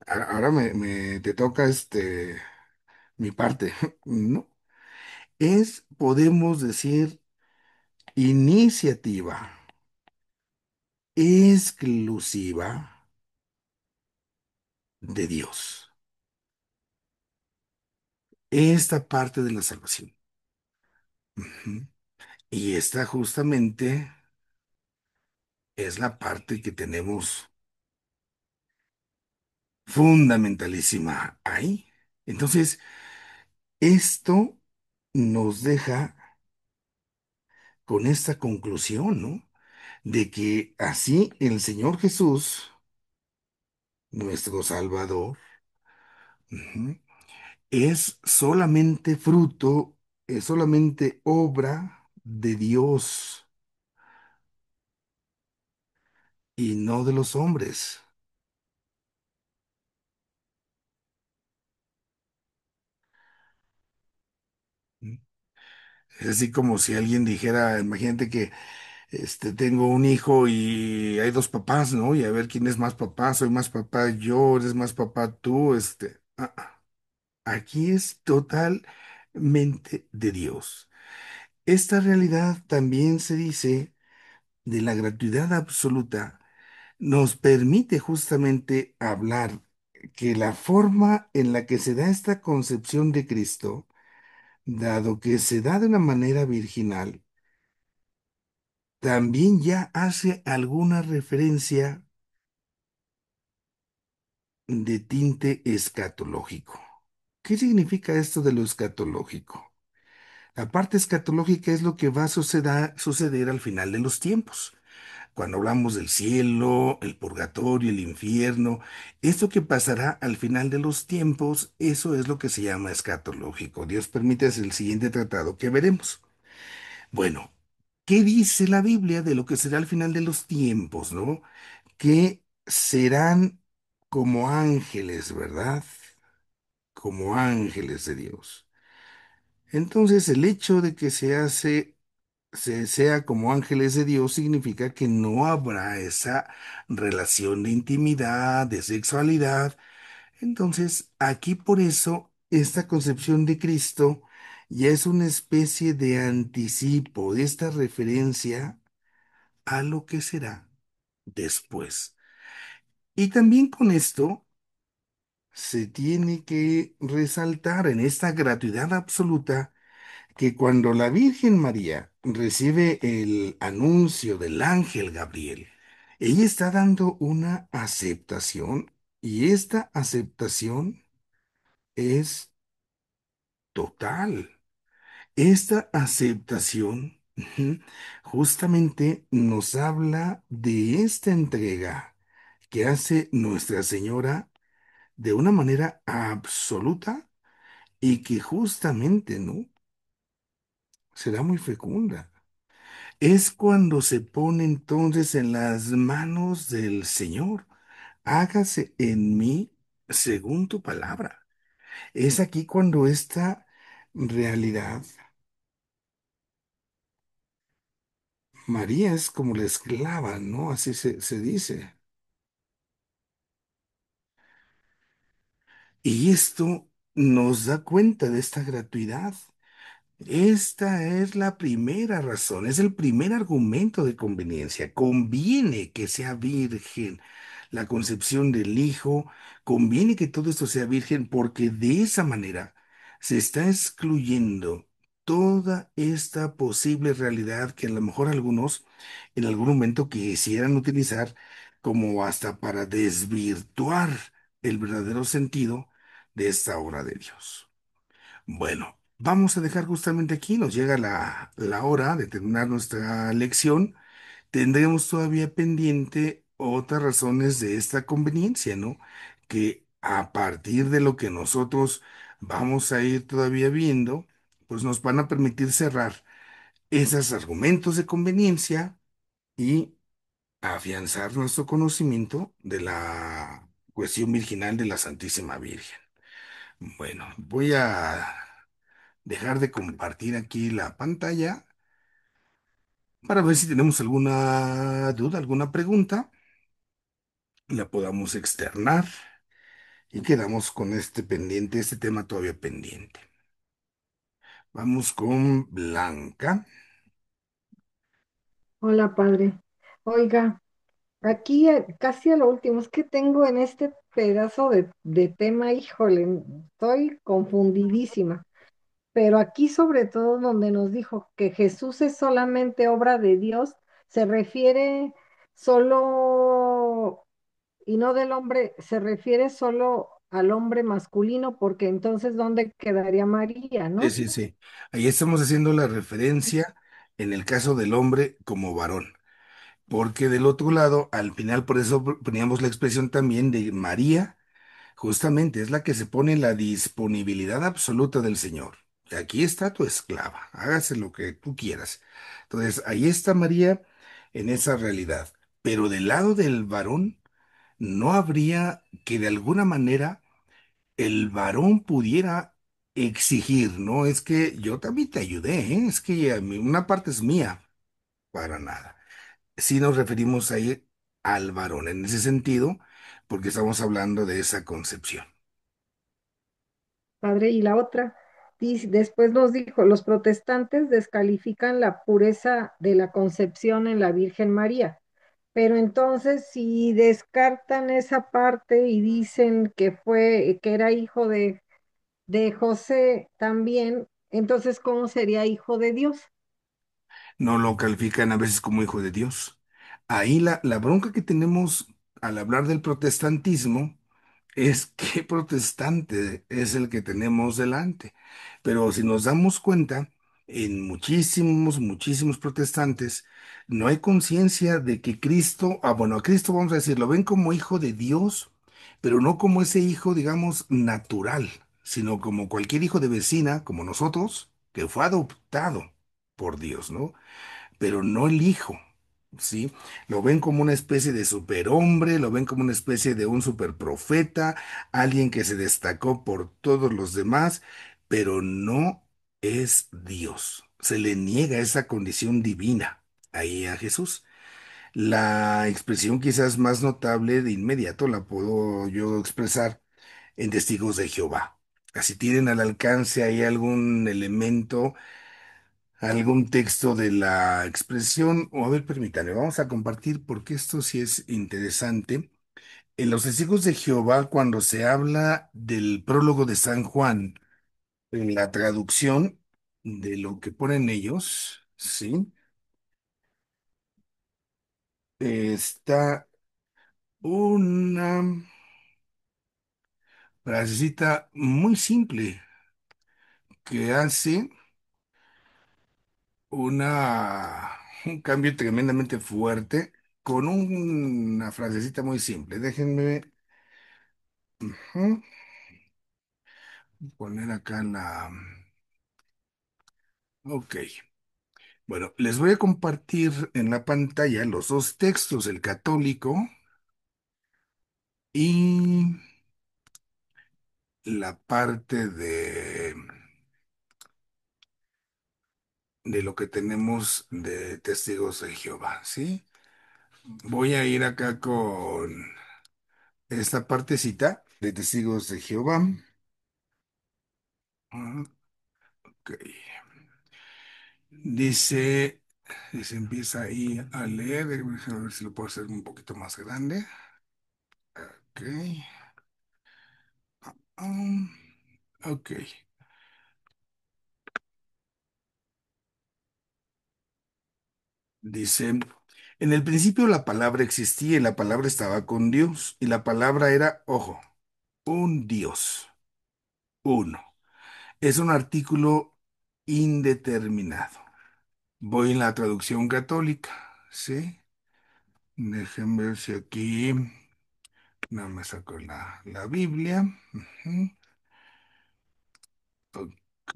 Ahora te toca, mi parte. No. Es, podemos decir, iniciativa exclusiva de Dios. Esta parte de la salvación. Ujú. Y esta justamente es la parte que tenemos fundamentalísima ahí. Entonces, esto nos deja con esta conclusión, ¿no? De que así el Señor Jesús, nuestro Salvador, ujú, es solamente fruto, es solamente obra de Dios y no de los hombres. Es así como si alguien dijera, imagínate que tengo un hijo y hay dos papás, ¿no? Y a ver quién es más papá, soy más papá yo, eres más papá tú, aquí es totalmente de Dios. Esta realidad también se dice de la gratuidad absoluta, nos permite justamente hablar que la forma en la que se da esta concepción de Cristo, dado que se da de una manera virginal, también ya hace alguna referencia de tinte escatológico. ¿Qué significa esto de lo escatológico? La parte escatológica es lo que va a suceder al final de los tiempos. Cuando hablamos del cielo, el purgatorio, el infierno, esto que pasará al final de los tiempos, eso es lo que se llama escatológico. Dios permite es el siguiente tratado que veremos. Bueno, ¿qué dice la Biblia de lo que será al final de los tiempos, no? Que serán como ángeles, ¿verdad? Como ángeles de Dios. Entonces, el hecho de que se sea como ángeles de Dios significa que no habrá esa relación de intimidad, de sexualidad. Entonces, aquí por eso, esta concepción de Cristo ya es una especie de anticipo de esta referencia a lo que será después. Y también con esto se tiene que resaltar en esta gratuidad absoluta que cuando la Virgen María recibe el anuncio del ángel Gabriel, ella está dando una aceptación y esta aceptación es total. Esta aceptación justamente nos habla de esta entrega que hace Nuestra Señora de una manera absoluta y que justamente, ¿no? Será muy fecunda. Es cuando se pone entonces en las manos del Señor. Hágase en mí según tu palabra. Es aquí cuando esta realidad, María es como la esclava, ¿no? Así se dice. Y esto nos da cuenta de esta gratuidad. Esta es la primera razón, es el primer argumento de conveniencia. Conviene que sea virgen la concepción del Hijo, conviene que todo esto sea virgen porque de esa manera se está excluyendo toda esta posible realidad que a lo mejor algunos en algún momento quisieran utilizar como hasta para desvirtuar el verdadero sentido de esta obra de Dios. Bueno, vamos a dejar justamente aquí, nos llega la hora de terminar nuestra lección. Tendremos todavía pendiente otras razones de esta conveniencia, ¿no? Que a partir de lo que nosotros vamos a ir todavía viendo, pues nos van a permitir cerrar esos argumentos de conveniencia y afianzar nuestro conocimiento de la cuestión virginal de la Santísima Virgen. Bueno, voy a dejar de compartir aquí la pantalla para ver si tenemos alguna duda, alguna pregunta, la podamos externar y quedamos con este pendiente, este tema todavía pendiente. Vamos con Blanca. Hola, padre. Oiga, aquí casi a lo último, es que tengo en este pedazo de tema, híjole, estoy confundidísima, pero aquí sobre todo donde nos dijo que Jesús es solamente obra de Dios, se refiere solo, y no del hombre, se refiere solo al hombre masculino, porque entonces ¿dónde quedaría María, Sí, no? sí, sí. Ahí estamos haciendo la referencia en el caso del hombre como varón. Porque del otro lado, al final, por eso poníamos la expresión también de María, justamente es la que se pone en la disponibilidad absoluta del Señor. Y aquí está tu esclava, hágase lo que tú quieras. Entonces, ahí está María en esa realidad. Pero del lado del varón, no habría que de alguna manera el varón pudiera exigir, ¿no? Es que yo también te ayudé, ¿eh? Es que una parte es mía, para nada. Si nos referimos ahí al varón en ese sentido, porque estamos hablando de esa concepción. Padre, y la otra, después nos dijo, los protestantes descalifican la pureza de la concepción en la Virgen María, pero entonces si descartan esa parte y dicen que era hijo de José también, entonces ¿cómo sería hijo de Dios? No lo califican a veces como hijo de Dios. Ahí la bronca que tenemos al hablar del protestantismo es qué protestante es el que tenemos delante. Pero si nos damos cuenta, en muchísimos protestantes no hay conciencia de que Cristo, bueno, a Cristo vamos a decir, lo ven como hijo de Dios, pero no como ese hijo, digamos, natural, sino como cualquier hijo de vecina, como nosotros, que fue adoptado por Dios, ¿no? Pero no el hijo, ¿sí? Lo ven como una especie de superhombre, lo ven como una especie de un superprofeta, alguien que se destacó por todos los demás, pero no es Dios. Se le niega esa condición divina ahí a Jesús. La expresión quizás más notable de inmediato la puedo yo expresar en Testigos de Jehová. Así tienen al alcance ahí algún elemento, algún texto de la expresión, o a ver, permítame, vamos a compartir porque esto sí es interesante. En los Testigos de Jehová, cuando se habla del prólogo de San Juan, en la traducción de lo que ponen ellos, ¿sí? Está una frasecita muy simple que hace un cambio tremendamente fuerte con una frasecita muy simple. Déjenme poner acá la... Ok. Bueno, les voy a compartir en la pantalla los dos textos, el católico y la parte de lo que tenemos de testigos de Jehová, ¿sí? Voy a ir acá con esta partecita de testigos de Jehová. Ah, ok. Dice, dice, empieza ahí a leer, déjame ver si lo puedo hacer un poquito más grande. Ok. Um, ok. Dice, en el principio la palabra existía y la palabra estaba con Dios y la palabra era, ojo, un Dios, uno. Es un artículo indeterminado. Voy en la traducción católica, ¿sí? Déjenme ver si aquí. No me saco la Biblia. Ujú. Ok.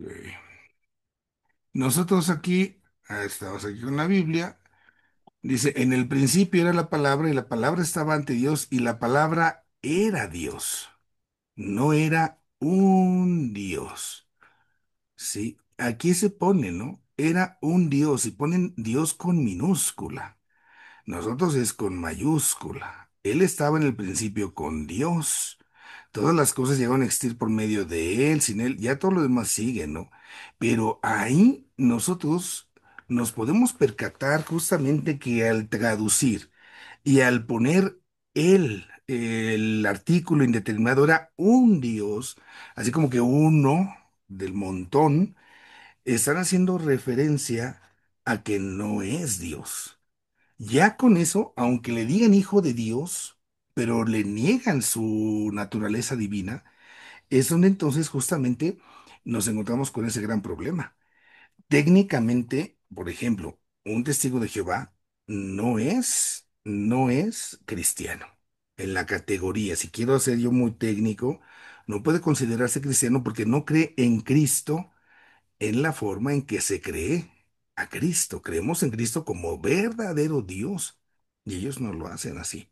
Nosotros aquí, estamos aquí con la Biblia. Dice, en el principio era la palabra y la palabra estaba ante Dios y la palabra era Dios. No era un Dios. Sí, aquí se pone, ¿no? Era un Dios y ponen Dios con minúscula. Nosotros es con mayúscula. Él estaba en el principio con Dios. Todas las cosas llegaron a existir por medio de Él, sin Él, ya todo lo demás sigue, ¿no? Pero ahí nosotros nos podemos percatar justamente que al traducir y al poner Él, el artículo indeterminado era un Dios, así como que uno del montón, están haciendo referencia a que no es Dios. Ya con eso, aunque le digan hijo de Dios, pero le niegan su naturaleza divina, es donde entonces justamente nos encontramos con ese gran problema. Técnicamente, por ejemplo, un testigo de Jehová no es cristiano. En la categoría, si quiero ser yo muy técnico, no puede considerarse cristiano porque no cree en Cristo en la forma en que se cree a Cristo. Creemos en Cristo como verdadero Dios y ellos no lo hacen así.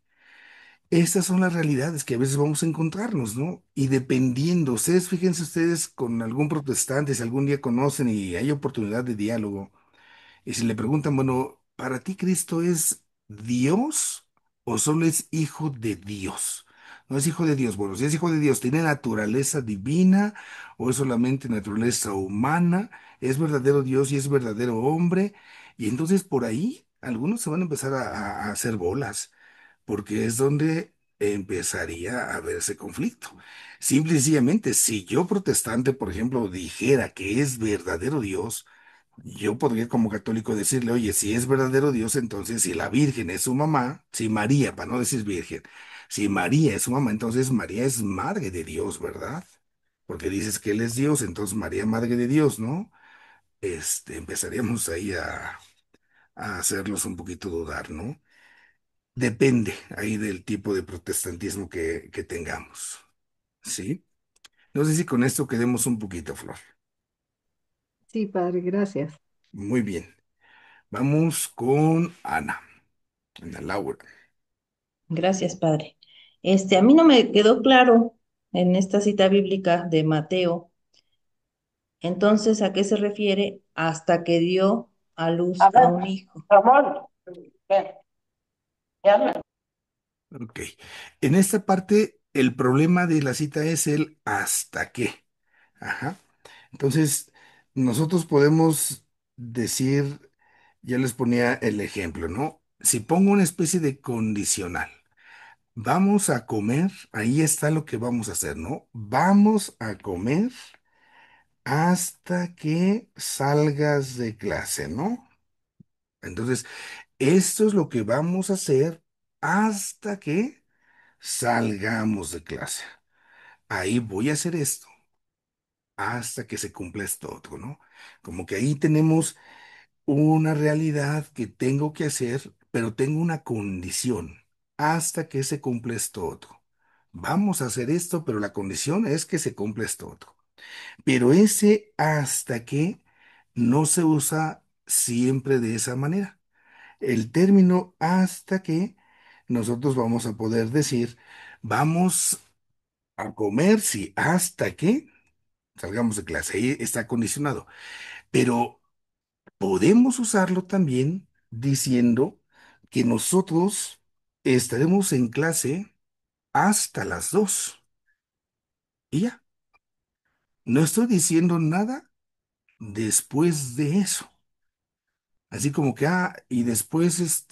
Estas son las realidades que a veces vamos a encontrarnos, ¿no? Y dependiendo, ustedes, fíjense ustedes con algún protestante, si algún día conocen y hay oportunidad de diálogo, y si le preguntan, bueno, ¿para ti Cristo es Dios o solo es hijo de Dios? No es hijo de Dios. Bueno, si es hijo de Dios, ¿tiene naturaleza divina o es solamente naturaleza humana? ¿Es verdadero Dios y es verdadero hombre? Y entonces por ahí algunos se van a empezar a hacer bolas, porque es donde empezaría a haber ese conflicto. Simple y sencillamente, si yo protestante, por ejemplo, dijera que es verdadero Dios, yo podría como católico decirle, oye, si es verdadero Dios, entonces si la Virgen es su mamá, si María, para no decir Virgen, si María es su mamá, entonces María es madre de Dios, ¿verdad? Porque dices que Él es Dios, entonces María madre de Dios, ¿no? Empezaríamos ahí a hacerlos un poquito dudar, ¿no? Depende ahí del tipo de protestantismo que tengamos, ¿sí? No sé si con esto quedemos un poquito, Flor. Sí, padre, gracias. Muy bien. Vamos con Ana Laura. Gracias, Padre. A mí no me quedó claro en esta cita bíblica de Mateo, entonces, ¿a qué se refiere hasta que dio a luz A a ver, un hijo? Ramón, ven, llama. Ok. En esta parte, el problema de la cita es el hasta qué. Ajá. Entonces, nosotros podemos decir, ya les ponía el ejemplo, ¿no? Si pongo una especie de condicional, vamos a comer, ahí está lo que vamos a hacer, ¿no? Vamos a comer hasta que salgas de clase, ¿no? Entonces, esto es lo que vamos a hacer hasta que salgamos de clase. Ahí voy a hacer esto hasta que se cumpla esto otro, ¿no? Como que ahí tenemos una realidad que tengo que hacer, pero tengo una condición hasta que se cumpla esto otro. Vamos a hacer esto, pero la condición es que se cumpla esto otro. Pero ese hasta que no se usa siempre de esa manera. El término hasta que nosotros vamos a poder decir, vamos a comer, sí, hasta que salgamos de clase. Ahí está condicionado. Pero podemos usarlo también diciendo que nosotros estaremos en clase hasta las 2. Y ya, no estoy diciendo nada después de eso. Así como que, y después,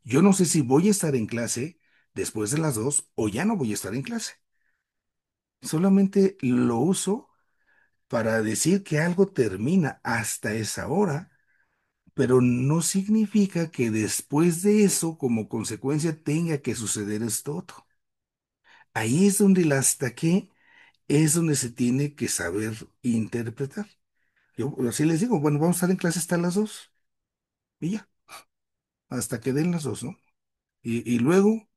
yo no sé si voy a estar en clase después de las 2 o ya no voy a estar en clase. Solamente lo uso para decir que algo termina hasta esa hora, pero no significa que después de eso, como consecuencia, tenga que suceder esto otro. Ahí es donde el hasta qué es donde se tiene que saber interpretar. Yo así les digo, bueno, vamos a estar en clase hasta las 2 y ya, hasta que den las 2, ¿no? Y luego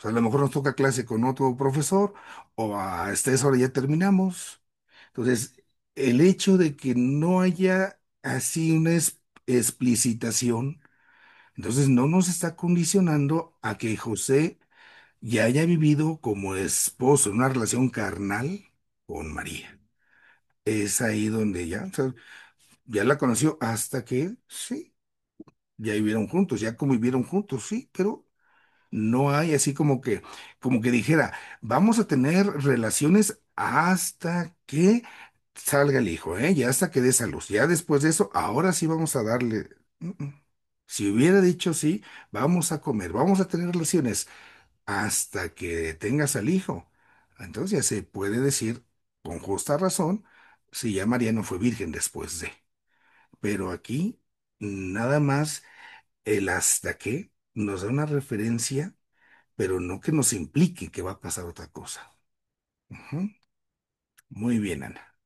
Pues a lo mejor nos toca clase con otro profesor o hasta esa hora ya terminamos. Entonces, el hecho de que no haya así una explicitación, entonces no nos está condicionando a que José ya haya vivido como esposo en una relación carnal con María. Es ahí donde ya, o sea, ya la conoció hasta que, sí, ya vivieron juntos, ya convivieron juntos, sí, pero no hay así como que dijera, vamos a tener relaciones hasta que salga el hijo, ¿eh? Ya hasta que dé esa luz. Ya después de eso, ahora sí vamos a darle. Si hubiera dicho sí, vamos a comer, vamos a tener relaciones hasta que tengas al hijo. Entonces ya se puede decir con justa razón si ya María no fue virgen después de. Pero aquí nada más el hasta que nos da una referencia, pero no que nos implique que va a pasar otra cosa. Ujú. Muy bien, Ana.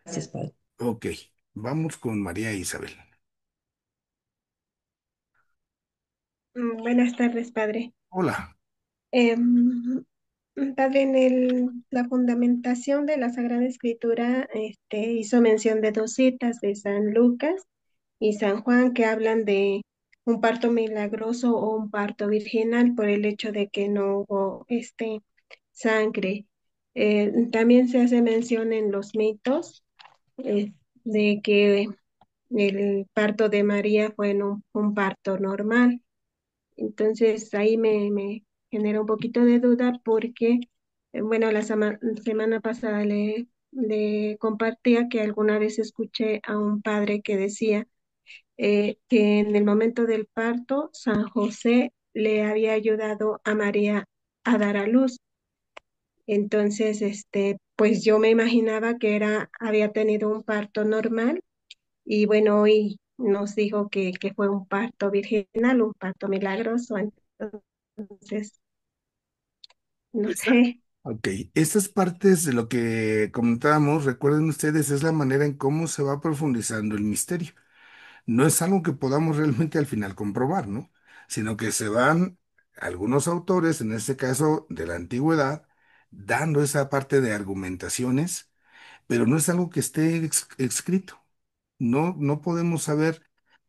Gracias, padre. Ok, vamos con María Isabel. Buenas tardes, padre. Hola. Em, Padre, en la fundamentación de la Sagrada Escritura, hizo mención de dos citas de San Lucas y San Juan que hablan de un parto milagroso o un parto virginal por el hecho de que no hubo sangre. También se hace mención en los mitos de que el parto de María fue en un parto normal. Entonces ahí me genera un poquito de duda porque, bueno, la semana pasada le compartía que alguna vez escuché a un padre que decía que en el momento del parto, San José le había ayudado a María a dar a luz. Entonces, pues yo me imaginaba que había tenido un parto normal y bueno, hoy nos dijo que fue un parto virginal, un parto milagroso. Entonces, no Esta- sé. Ok, estas partes de lo que comentábamos, recuerden ustedes, es la manera en cómo se va profundizando el misterio. No es algo que podamos realmente al final comprobar, ¿no? Sino que se van algunos autores, en este caso de la antigüedad, dando esa parte de argumentaciones, pero no es algo que esté escrito. No, no podemos saber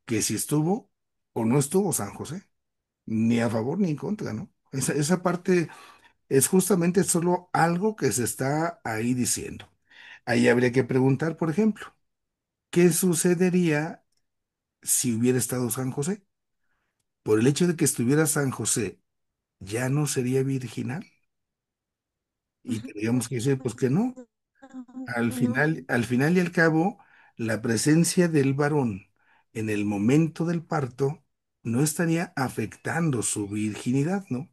que si estuvo o no estuvo San José, ni a favor ni en contra, ¿no? Esa parte es justamente solo algo que se está ahí diciendo. Ahí habría que preguntar, por ejemplo, ¿qué sucedería si hubiera estado San José? Por el hecho de que estuviera San José, ¿ya no sería virginal? Y tendríamos que decir, pues que no. No. Al final y al cabo, la presencia del varón en el momento del parto no estaría afectando su virginidad, ¿no?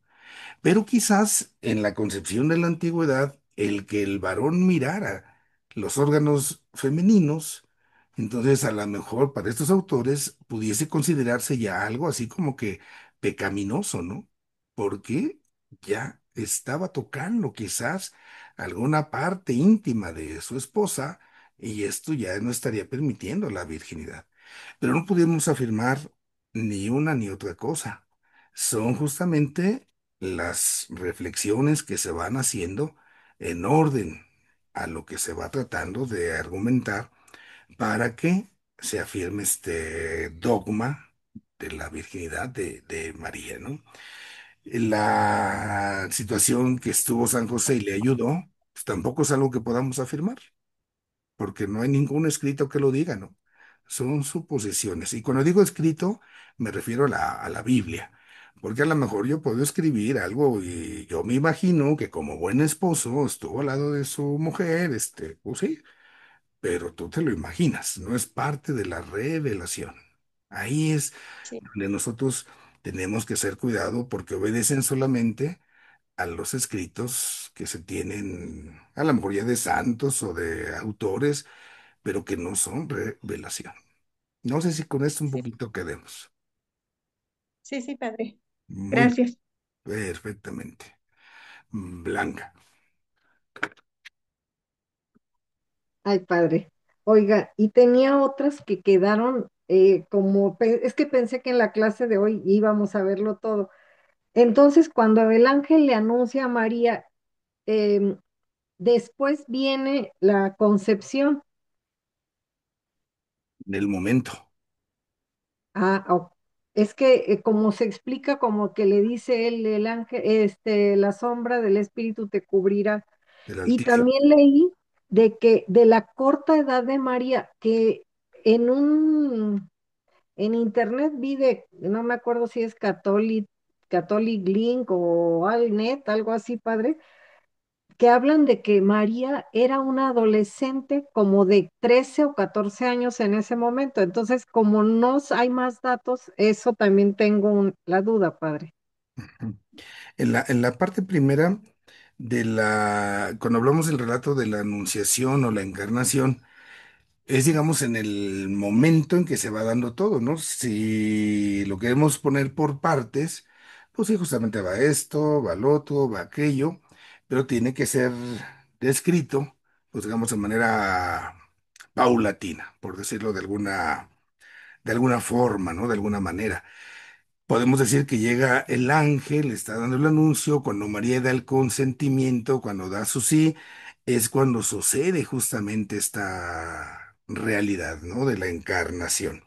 Pero quizás en la concepción de la antigüedad, el que el varón mirara los órganos femeninos, entonces a lo mejor para estos autores pudiese considerarse ya algo así como que pecaminoso, ¿no? Porque ya estaba tocando quizás alguna parte íntima de su esposa y esto ya no estaría permitiendo la virginidad. Pero no pudimos afirmar ni una ni otra cosa. Son justamente las reflexiones que se van haciendo en orden a lo que se va tratando de argumentar para que se afirme este dogma de la virginidad de María, ¿no? La situación que estuvo San José y le ayudó, pues tampoco es algo que podamos afirmar porque no hay ningún escrito que lo diga, ¿no? Son suposiciones. Y cuando digo escrito, me refiero a la Biblia, porque a lo mejor yo puedo escribir algo y yo me imagino que como buen esposo estuvo al lado de su mujer, pues sí, pero tú te lo imaginas, no es parte de la revelación. Ahí es Sí, donde nosotros tenemos que hacer cuidado porque obedecen solamente a los escritos que se tienen, a lo mejor ya de santos o de autores pero que no son revelación. No sé si con esto un sí, poquito quedemos. sí, sí, padre. Muy Gracias. perfectamente. Blanca. Ay, padre. Oiga, y tenía otras que quedaron es que pensé que en la clase de hoy íbamos a verlo todo, Entonces, cuando el ángel le anuncia a María, em, después viene la concepción. En el momento Es que como se explica, como que le dice él, el ángel, la sombra del Espíritu te cubrirá. del Y Altísimo. también leí de que de la corta edad de María, que en en internet vi no me acuerdo si es Catholic Link o Alnet, algo así, padre, que hablan de que María era una adolescente como de 13 o 14 años en ese momento. Entonces, como no hay más datos, eso también tengo la duda, padre. Ujú. En la parte primera cuando hablamos del relato de la anunciación o la encarnación, es, digamos, en el momento en que se va dando todo, ¿no? Si lo queremos poner por partes, pues sí, justamente va esto, va lo otro, va aquello, pero tiene que ser descrito, pues digamos, de manera paulatina, por decirlo de alguna forma, ¿no? De alguna manera. Podemos decir que llega el ángel, está dando el anuncio, cuando María da el consentimiento, cuando da su sí, es cuando sucede justamente esta realidad, ¿no? De la encarnación.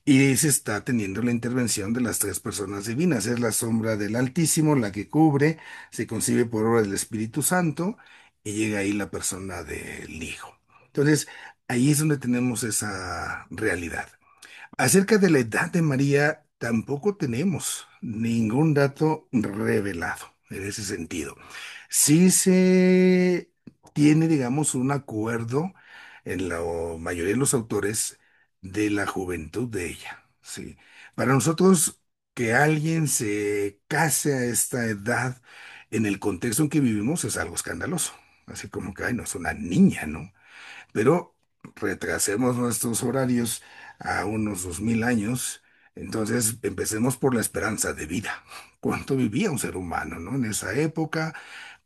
Y se está teniendo la intervención de las tres personas divinas. Es la sombra del Altísimo la que cubre, se concibe por obra del Espíritu Santo y llega ahí la persona del Hijo. Entonces, ahí es donde tenemos esa realidad. Acerca de la edad de María, tampoco tenemos ningún dato revelado en ese sentido. Sí se tiene, digamos, un acuerdo en la mayoría de los autores de la juventud de ella. Sí. Para nosotros, que alguien se case a esta edad en el contexto en que vivimos es algo escandaloso. Así como que, ay, no es una niña, ¿no? Pero retrasemos nuestros horarios a unos 2000 años, entonces empecemos por la esperanza de vida. ¿Cuánto vivía un ser humano, no? En esa época,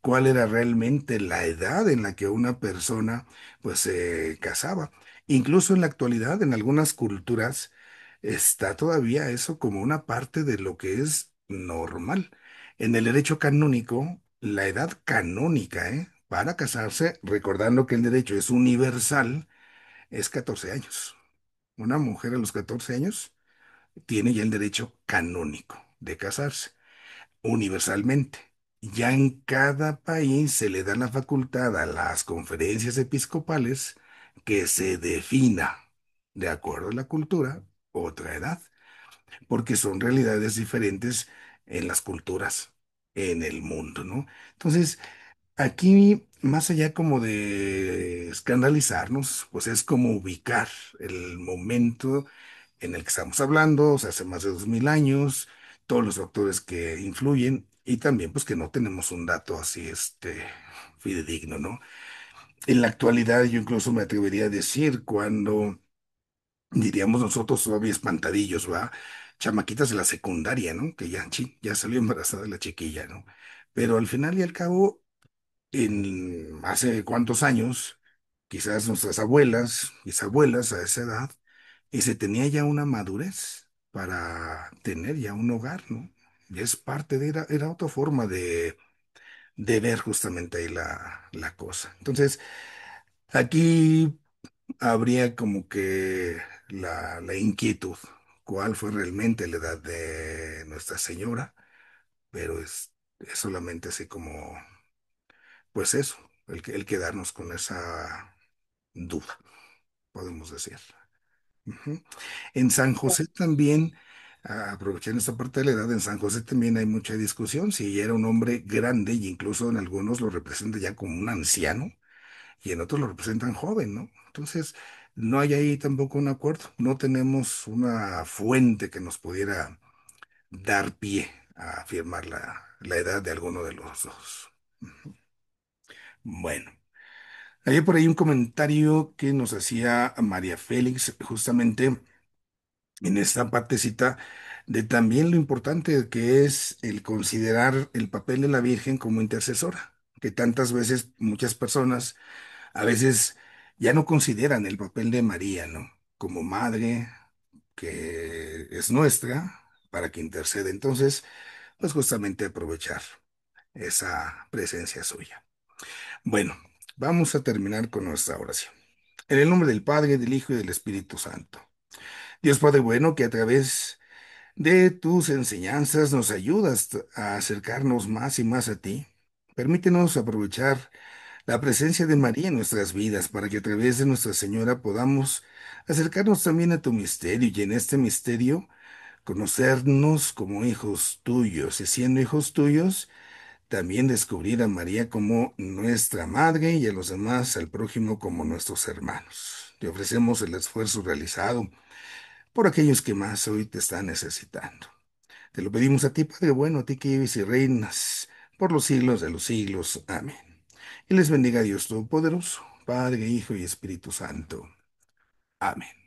¿cuál era realmente la edad en la que una persona pues se casaba? Incluso en la actualidad, en algunas culturas, está todavía eso como una parte de lo que es normal. En el derecho canónico, la edad canónica, para casarse, recordando que el derecho es universal, es 14 años. Una mujer a los 14 años tiene ya el derecho canónico de casarse, universalmente. Ya en cada país se le da la facultad a las conferencias episcopales que se defina, de acuerdo a la cultura, otra edad, porque son realidades diferentes en las culturas, en el mundo, ¿no? Entonces, aquí, más allá como de escandalizarnos, pues es como ubicar el momento en el que estamos hablando, o sea, hace más de 2000 años, todos los factores que influyen y también pues que no tenemos un dato así, fidedigno, ¿no? En la actualidad yo incluso me atrevería a decir cuando, diríamos nosotros todavía espantadillos, ¿va? Chamaquitas de la secundaria, ¿no? Que ya, ya salió embarazada la chiquilla, ¿no? Pero al final y al cabo en hace cuántos años, quizás nuestras abuelas, bisabuelas a esa edad, y se tenía ya una madurez para tener ya un hogar, ¿no? Y es parte era otra forma de ver justamente ahí la cosa. Entonces, aquí habría como que la inquietud, cuál fue realmente la edad de Nuestra Señora, pero es solamente así como pues eso, el quedarnos con esa duda, podemos decir. Ujú. En San José también, aprovechando esta parte de la edad, en San José también hay mucha discusión, si era un hombre grande y incluso en algunos lo representa ya como un anciano y en otros lo representan joven, ¿no? Entonces, no hay ahí tampoco un acuerdo, no tenemos una fuente que nos pudiera dar pie a afirmar la edad de alguno de los dos. Bueno. Hay por ahí un comentario que nos hacía María Félix, justamente en esta partecita, de también lo importante que es el considerar el papel de la Virgen como intercesora, que tantas veces muchas personas a veces ya no consideran el papel de María, ¿no? Como madre, que es nuestra, para que intercede. Entonces, pues justamente aprovechar esa presencia suya. Bueno, vamos a terminar con nuestra oración. En el nombre del Padre, del Hijo y del Espíritu Santo. Dios Padre bueno, que a través de tus enseñanzas nos ayudas a acercarnos más y más a ti. Permítenos aprovechar la presencia de María en nuestras vidas para que a través de Nuestra Señora podamos acercarnos también a tu misterio y en este misterio conocernos como hijos tuyos y siendo hijos tuyos, también descubrir a María como nuestra madre y a los demás, al prójimo como nuestros hermanos. Te ofrecemos el esfuerzo realizado por aquellos que más hoy te están necesitando. Te lo pedimos a ti, Padre bueno, a ti que vives y reinas por los siglos de los siglos. Amén. Y les bendiga Dios Todopoderoso, Padre, Hijo y Espíritu Santo. Amén.